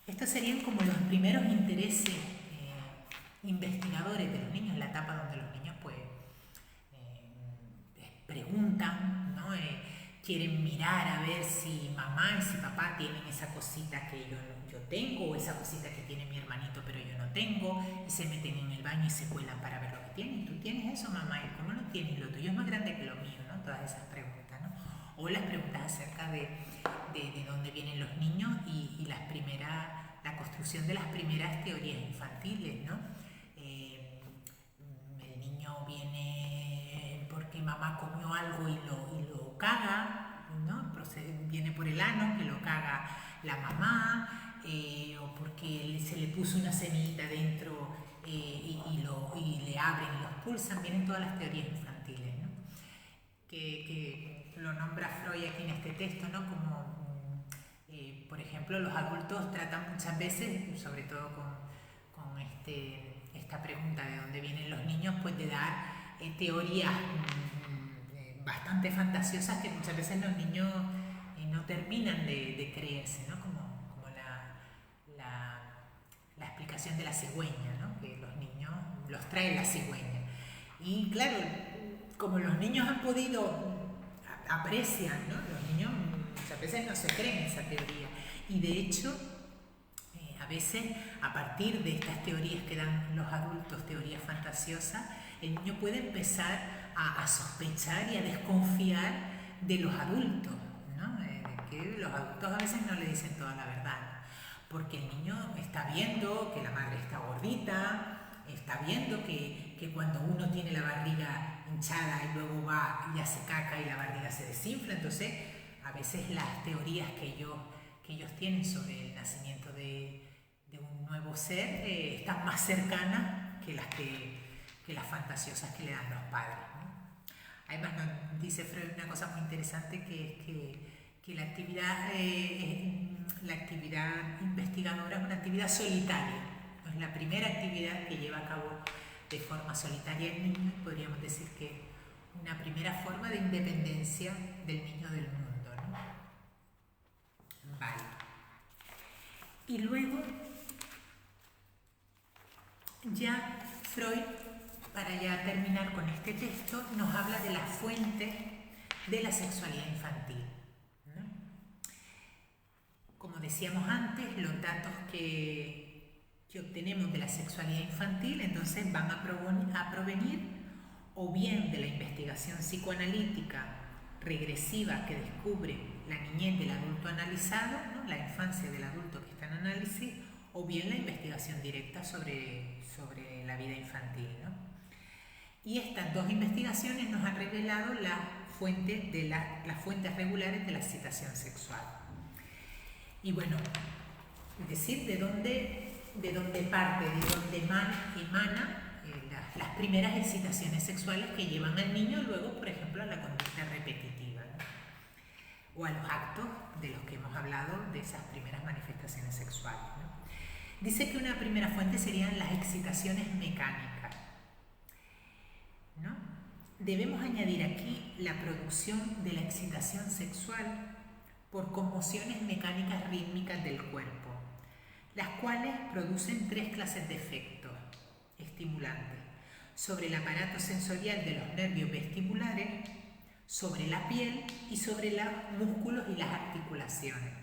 Estos serían como los primeros intereses investigadores de los niños, la etapa donde los niños pues preguntan, ¿no? Quieren mirar a ver si mamá y si papá tienen esa cosita que yo tengo, o esa cosita que tiene mi hermanito pero yo no tengo, y se meten en el baño y se cuelan para ver lo que tienen. ¿Tú tienes eso, mamá? ¿Y cómo lo tienes? Lo tuyo es más grande que lo mío, ¿no? Todas esas preguntas, ¿no? O las preguntas acerca de dónde vienen los niños y la construcción de las primeras teorías infantiles, ¿no? El niño viene porque mamá comió algo y lo caga, ¿no? Viene por el ano, que lo caga la mamá, o porque se le puso una semillita dentro y le abren y los pulsan. Vienen todas las teorías infantiles, ¿no? Que lo nombra Freud aquí en este texto, ¿no? Como por ejemplo, los adultos tratan muchas veces, sobre todo con esta pregunta de dónde vienen los niños, pues de dar teorías bastante fantasiosas que muchas veces los niños no terminan de creerse, ¿no? Como la explicación de la cigüeña, ¿no? Que los niños los trae la cigüeña. Y claro, como los niños han podido, aprecian, ¿no? Los niños muchas veces no se creen esa teoría. Y de hecho, a veces, a partir de estas teorías que dan los adultos, teorías fantasiosas, el niño puede empezar a sospechar y a desconfiar de los adultos, ¿no? Que los adultos a veces no le dicen toda la verdad, porque el niño está viendo que la madre está gordita, está viendo que cuando uno tiene la barriga hinchada y luego va y hace caca y la barriga se desinfla. Entonces, a veces las teorías que que ellos tienen sobre el nacimiento de un nuevo ser están más cercanas que las fantasiosas que le dan los padres, ¿no? Además, nos dice Freud una cosa muy interesante, que es que la actividad investigadora es una actividad solitaria. No es la primera actividad que lleva a cabo de forma solitaria el niño, y podríamos decir que es una primera forma de independencia del niño del mundo, ¿no? Vale. Y luego, ya Freud, para ya terminar con este texto, nos habla de las fuentes de la sexualidad infantil, ¿no? Como decíamos antes, los datos que obtenemos de la sexualidad infantil entonces van a provenir o bien de la investigación psicoanalítica regresiva que descubre la niñez del adulto analizado, ¿no? La infancia del adulto que está en análisis, o bien la investigación directa sobre la vida infantil, ¿no? Y estas dos investigaciones nos han revelado las fuentes regulares de la excitación sexual. Y bueno, es decir, de dónde parte, de dónde emana las primeras excitaciones sexuales que llevan al niño luego, por ejemplo, a la conducta repetitiva, ¿no? O a los actos de los que hemos hablado, de esas primeras manifestaciones sexuales, ¿no? Dice que una primera fuente serían las excitaciones mecánicas, ¿no? Debemos añadir aquí la producción de la excitación sexual por conmociones mecánicas rítmicas del cuerpo, las cuales producen tres clases de efectos estimulantes: sobre el aparato sensorial de los nervios vestibulares, sobre la piel y sobre los músculos y las articulaciones.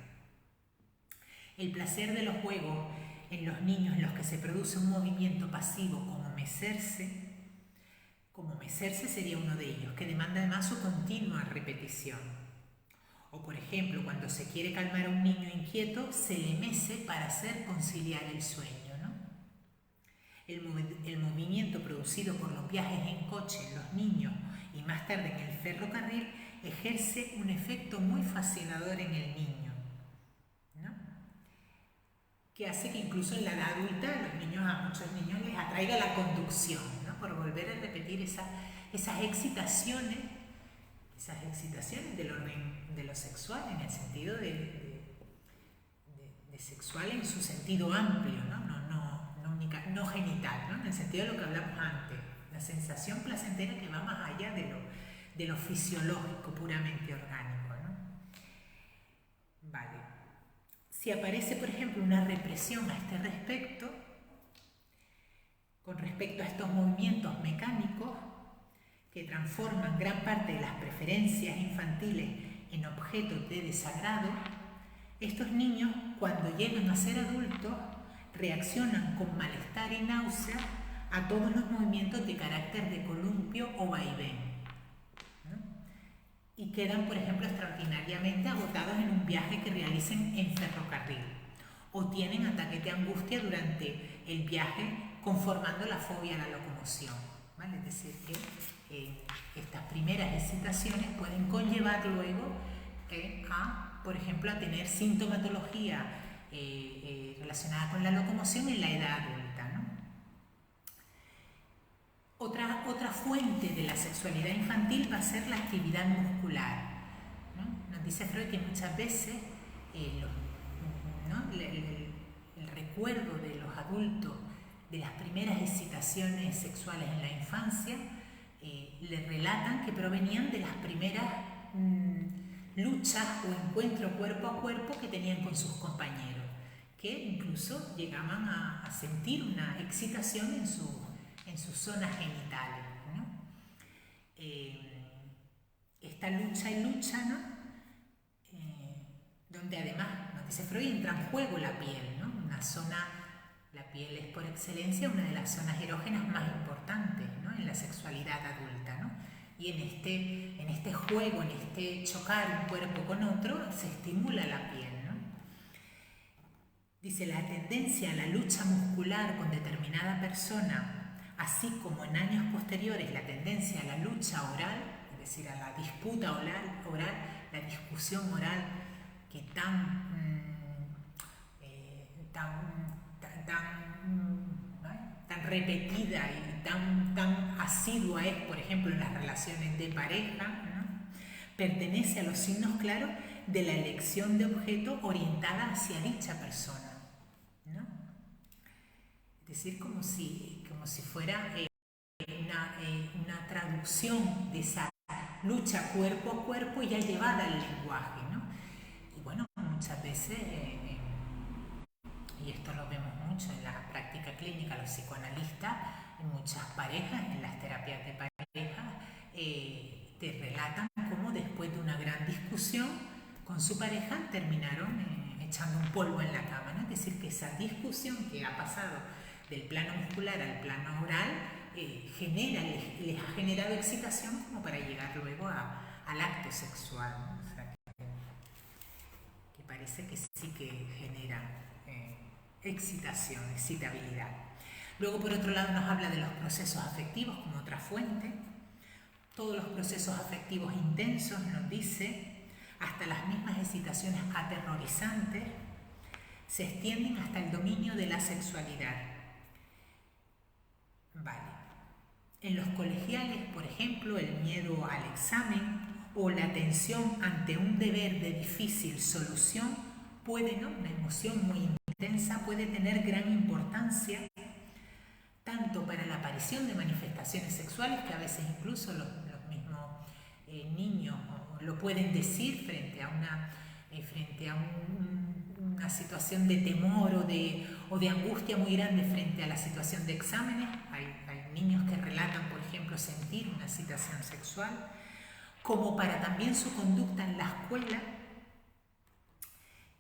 El placer de los juegos en los niños en los que se produce un movimiento pasivo como mecerse sería uno de ellos, que demanda además su continua repetición. O por ejemplo, cuando se quiere calmar a un niño inquieto, se le mece para hacer conciliar el sueño, ¿no? El movimiento producido por los viajes en coche en los niños y más tarde en el ferrocarril ejerce un efecto muy fascinador en el niño, ¿no? Que hace que incluso en la edad adulta a muchos niños les atraiga la conducción, ¿no? Por volver a repetir esas excitaciones del orden de lo sexual, en el sentido de sexual en su sentido amplio, no genital, ¿no? En el sentido de lo que hablamos antes, la sensación placentera que va más allá de lo fisiológico puramente orgánico, ¿no? Vale. Si aparece, por ejemplo, una represión a este respecto, con respecto a estos movimientos mecánicos que transforman gran parte de las preferencias infantiles en objetos de desagrado, estos niños, cuando llegan a ser adultos, reaccionan con malestar y náusea a todos los movimientos de carácter de columpio o vaivén, ¿no? Y quedan, por ejemplo, extraordinariamente agotados en un viaje que realicen en ferrocarril, o tienen ataques de angustia durante el viaje, conformando la fobia a la locomoción, ¿vale? Es decir, que estas primeras excitaciones pueden conllevar luego por ejemplo, a tener sintomatología relacionada con la locomoción en la edad adulta, ¿no? Otra fuente de la sexualidad infantil va a ser la actividad muscular, ¿no? Nos dice Freud que muchas veces el recuerdo de los adultos de las primeras excitaciones sexuales en la infancia les relatan que provenían de las primeras luchas o encuentros cuerpo a cuerpo que tenían con sus compañeros, que incluso llegaban a sentir una excitación en sus zonas genitales, ¿no? Esta lucha y lucha, ¿no? Donde además, nos dice Freud, entra en juego la piel, ¿no? La piel es por excelencia una de las zonas erógenas más importantes, ¿no? En la sexualidad adulta, ¿no? Y en este juego, en este chocar un cuerpo con otro, se estimula la piel, ¿no? Dice, la tendencia a la lucha muscular con determinada persona, así como en años posteriores la tendencia a la lucha oral, es decir, a la disputa oral, la discusión oral, que tan tan repetida y tan asidua es, por ejemplo, en las relaciones de pareja, ¿no? Pertenece a los signos claros de la elección de objeto orientada hacia dicha persona, ¿no? Es decir, como si fuera una traducción de esa lucha cuerpo a cuerpo ya llevada al lenguaje, ¿no? Y bueno, muchas veces, y esto lo vemos mucho en la práctica clínica, los psicoanalistas, en muchas parejas, en las terapias de pareja, te relatan cómo después de una gran discusión con su pareja terminaron echando un polvo en la cama, ¿no? Es decir, que esa discusión que ha pasado del plano muscular al plano oral les ha generado excitación como para llegar luego al acto sexual, ¿no? O sea, que parece que sí que genera excitación, excitabilidad. Luego, por otro lado, nos habla de los procesos afectivos como otra fuente. Todos los procesos afectivos intensos, nos dice, hasta las mismas excitaciones aterrorizantes, se extienden hasta el dominio de la sexualidad. Vale. En los colegiales, por ejemplo, el miedo al examen o la tensión ante un deber de difícil solución puede, ¿no? Una emoción muy intensa puede tener gran importancia tanto para la aparición de manifestaciones sexuales, que a veces incluso los mismos niños lo pueden decir frente a una situación de temor o de angustia muy grande frente a la situación de exámenes. Hay niños que relatan, por ejemplo, sentir una excitación sexual, como para también su conducta en la escuela.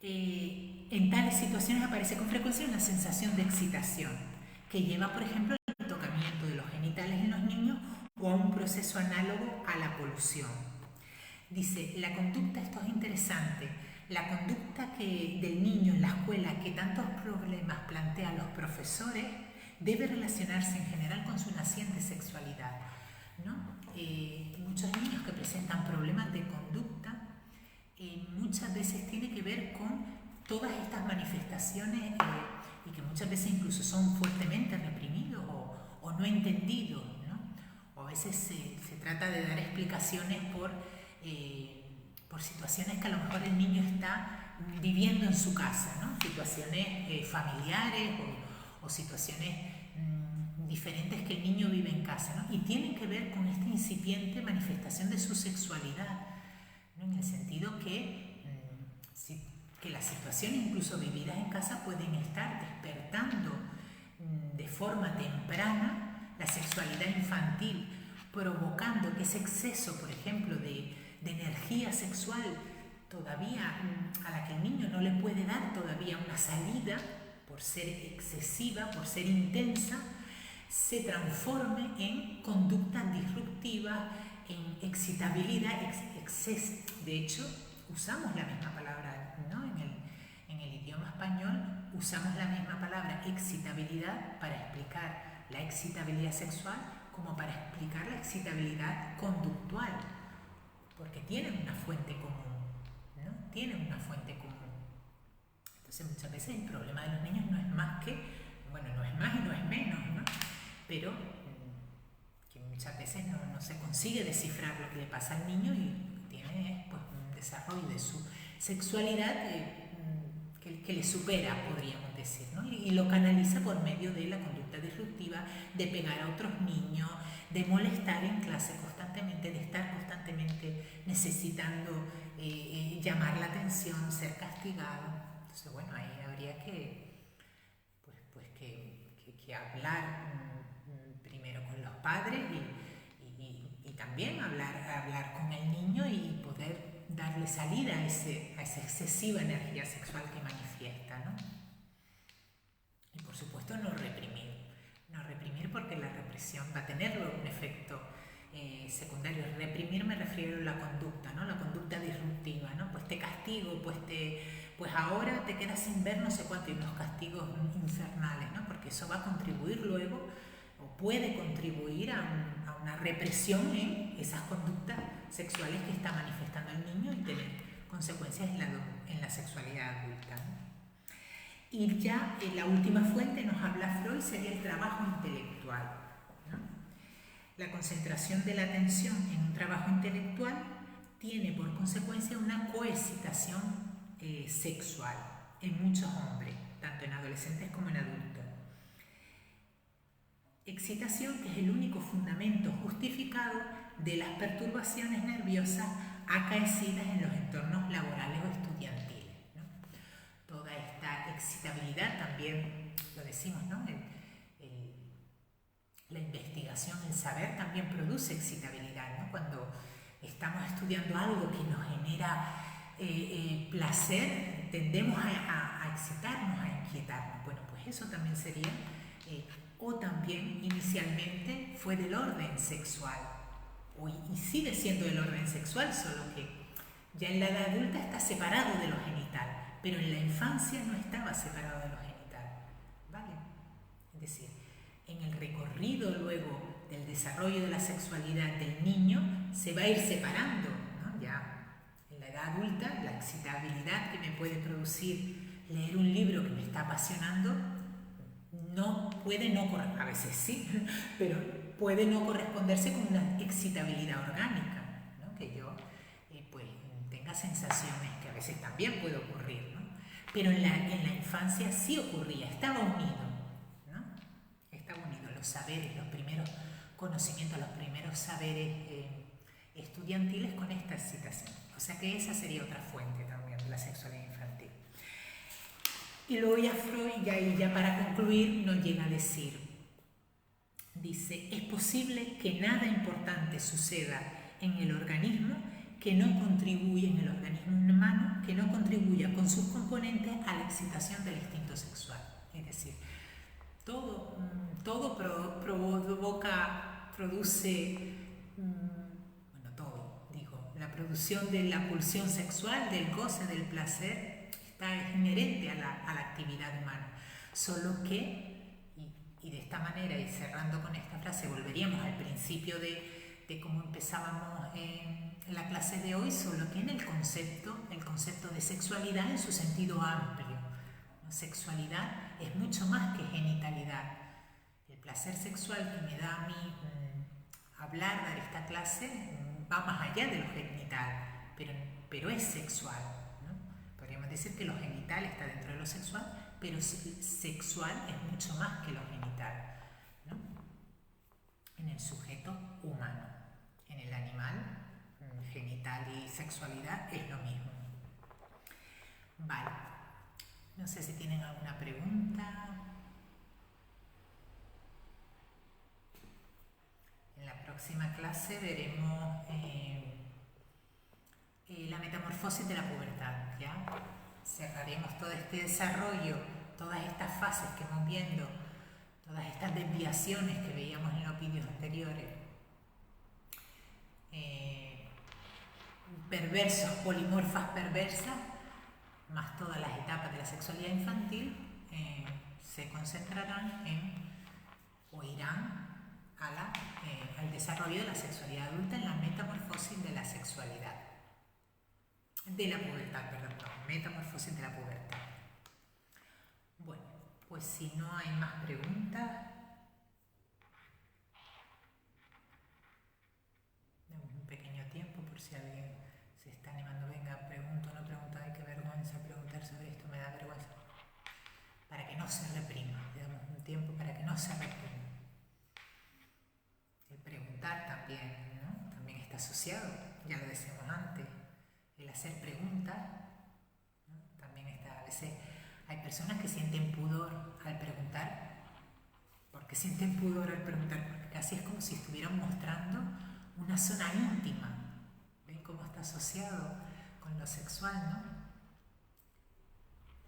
En tales situaciones aparece con frecuencia una sensación de excitación, que lleva, por ejemplo, al tocamiento de los genitales en los niños o a un proceso análogo a la polución. Dice, la conducta, esto es interesante, la conducta del niño en la escuela que tantos problemas plantea a los profesores debe relacionarse en general con su naciente sexualidad, ¿no? Muchos niños que presentan problemas de conducta muchas veces tiene que ver con todas estas manifestaciones y que muchas veces incluso son fuertemente reprimidos o no entendidos, ¿no? O a veces se trata de dar explicaciones por situaciones que a lo mejor el niño está viviendo en su casa, ¿no? Situaciones familiares o situaciones diferentes que el niño vive en casa, ¿no? Y tienen que ver con esta incipiente manifestación de su sexualidad, ¿no? En el sentido que las situaciones incluso vividas en casa pueden estar despertando de forma temprana la sexualidad infantil, provocando que ese exceso, por ejemplo, de energía sexual todavía a la que el niño no le puede dar todavía una salida por ser excesiva, por ser intensa, se transforme en conductas disruptivas, en excitabilidad, exceso. De hecho, usamos la misma palabra, ¿no? En el idioma español usamos la misma palabra excitabilidad para explicar la excitabilidad sexual como para explicar la excitabilidad conductual, porque tienen una fuente común, ¿no? Tienen una fuente común. Entonces muchas veces el problema de los niños no es más que, bueno, no es más y no es menos, ¿no? Pero que muchas veces no se consigue descifrar lo que le pasa al niño y tiene pues un desarrollo de su sexualidad que le supera, podríamos decir, ¿no? Y lo canaliza por medio de la conducta disruptiva, de pegar a otros niños, de molestar en clase constantemente, de estar constantemente necesitando llamar la atención, ser castigado. Entonces, bueno, ahí habría que hablar primero con los padres y también hablar con el niño y poder darle salida a esa excesiva energía sexual que manifiesta, ¿no? Y por supuesto no reprimir porque la represión va a tener un efecto secundario. Reprimir me refiero a la conducta, ¿no? La conducta disruptiva, ¿no? Pues te castigo, pues ahora te quedas sin ver no sé cuánto, y unos castigos infernales, ¿no? Porque eso va a contribuir luego, o puede contribuir a una represión en esas conductas sexuales que está manifestando el niño y tener consecuencias en la sexualidad adulta, ¿no? Y ya en la última fuente nos habla Freud, sería el trabajo intelectual, ¿no? La concentración de la atención en un trabajo intelectual tiene por consecuencia una coexcitación sexual en muchos hombres, tanto en adolescentes como en adultos. Excitación que es el único fundamento justificado de las perturbaciones nerviosas acaecidas en los entornos laborales o estudiantiles, ¿no? Toda esta excitabilidad también, lo decimos, ¿no? La investigación, el saber también produce excitabilidad, ¿no? Cuando estamos estudiando algo que nos genera placer, tendemos a excitarnos, a inquietarnos. Bueno, pues eso también sería, o también inicialmente fue del orden sexual, y sigue siendo del orden sexual, solo que ya en la edad adulta está separado de lo genital, pero en la infancia no estaba separado de lo genital, ¿vale? Es decir, en el recorrido luego del desarrollo de la sexualidad del niño se va a ir separando, ¿no? Ya en la edad adulta, la excitabilidad que me puede producir leer un libro que me está apasionando no puede no corresponder, a veces sí, pero puede no corresponderse con una excitabilidad orgánica, ¿no? Que yo pues tenga sensaciones, que a veces también puede ocurrir, ¿no? Pero en la infancia sí ocurría, estaba unido, ¿no? Estaba unido los saberes, los primeros conocimientos, los primeros saberes estudiantiles con esta excitación. O sea que esa sería otra fuente también de la sexualidad infantil. Y luego ya Freud, ya para concluir, nos llega a decir, dice, es posible que nada importante suceda en el organismo que no contribuya, en el organismo humano, que no contribuya con sus componentes a la excitación del instinto sexual. Es decir, todo produce, la producción de la pulsión sexual, del goce, del placer, es inherente a la actividad humana, solo que, y de esta manera, y cerrando con esta frase, volveríamos al principio de cómo empezábamos en la clase de hoy, solo que en el concepto de sexualidad en su sentido amplio. Sexualidad es mucho más que genitalidad. El placer sexual que me da a mí dar esta clase, va más allá de lo genital, pero es sexual. Podríamos decir que lo genital está dentro de lo sexual, pero sexual es mucho más que lo genital, ¿no? En el sujeto humano. En el animal, genital y sexualidad es lo mismo. Vale. No sé si tienen alguna pregunta. En la próxima clase veremos la metamorfosis de la pubertad, ¿ya? Cerraremos todo este desarrollo, todas estas fases que vamos viendo, todas estas desviaciones que veíamos en los vídeos anteriores, perversos, polimorfas perversas, más todas las etapas de la sexualidad infantil, se concentrarán o irán al desarrollo de la sexualidad adulta en la metamorfosis de la sexualidad. De la pubertad, perdón, metamorfosis de la pubertad. Bueno, pues si no hay más preguntas, damos un pequeño tiempo por si alguien se está animando. Venga, pregunto, no pregunto, ay, qué vergüenza preguntar sobre esto, me da vergüenza. Para que no se reprima, le damos un tiempo para que no se reprima. El preguntar también, ¿no? También está asociado, ya lo decíamos antes. El hacer preguntas, ¿no? También está, a veces hay personas que sienten pudor al preguntar. ¿Por qué sienten pudor al preguntar? Porque casi es como si estuvieran mostrando una zona íntima. ¿Ven cómo está asociado con lo sexual, no?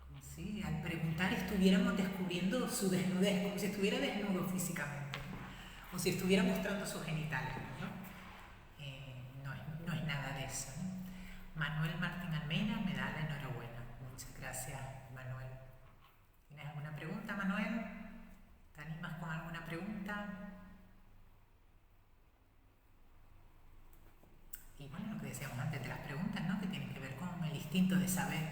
Como si al preguntar estuviéramos descubriendo su desnudez, como si estuviera desnudo físicamente, o si estuviera mostrando sus genitales, ¿no? No es nada de eso, ¿no? Manuel Martín Almeida me da la enhorabuena. Muchas gracias, Manuel. ¿Tienes alguna pregunta, Manuel? ¿Te animas con alguna pregunta? Y bueno, lo que decíamos antes de las preguntas, ¿no? Que tienen que ver con el instinto de saber,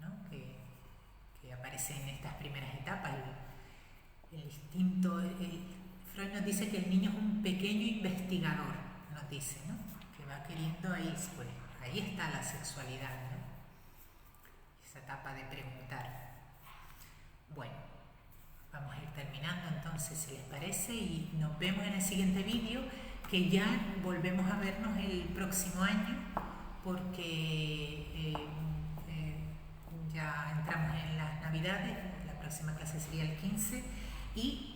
¿no? Que aparece en primeras etapas. El instinto, Freud nos dice que el niño es un pequeño investigador, nos dice, ¿no? Que va queriendo ahí, pues, ahí está la sexualidad, ¿no? Esa etapa de preguntar. Bueno, vamos a ir terminando entonces, si les parece, y nos vemos en el siguiente vídeo, que ya volvemos a vernos el próximo año, porque ya entramos en las Navidades. La próxima clase sería el 15 y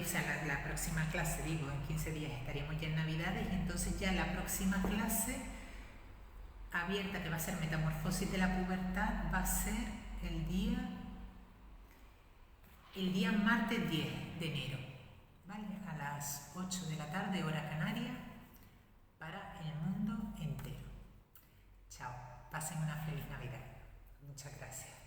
o sea, la próxima clase, digo, en 15 días estaríamos ya en Navidades, y entonces ya la próxima clase abierta, que va a ser Metamorfosis de la Pubertad, va a ser el día martes 10 de enero, ¿vale? A las 8 de la tarde, hora canaria, para el mundo entero. Chao, pasen una feliz Navidad. Muchas gracias.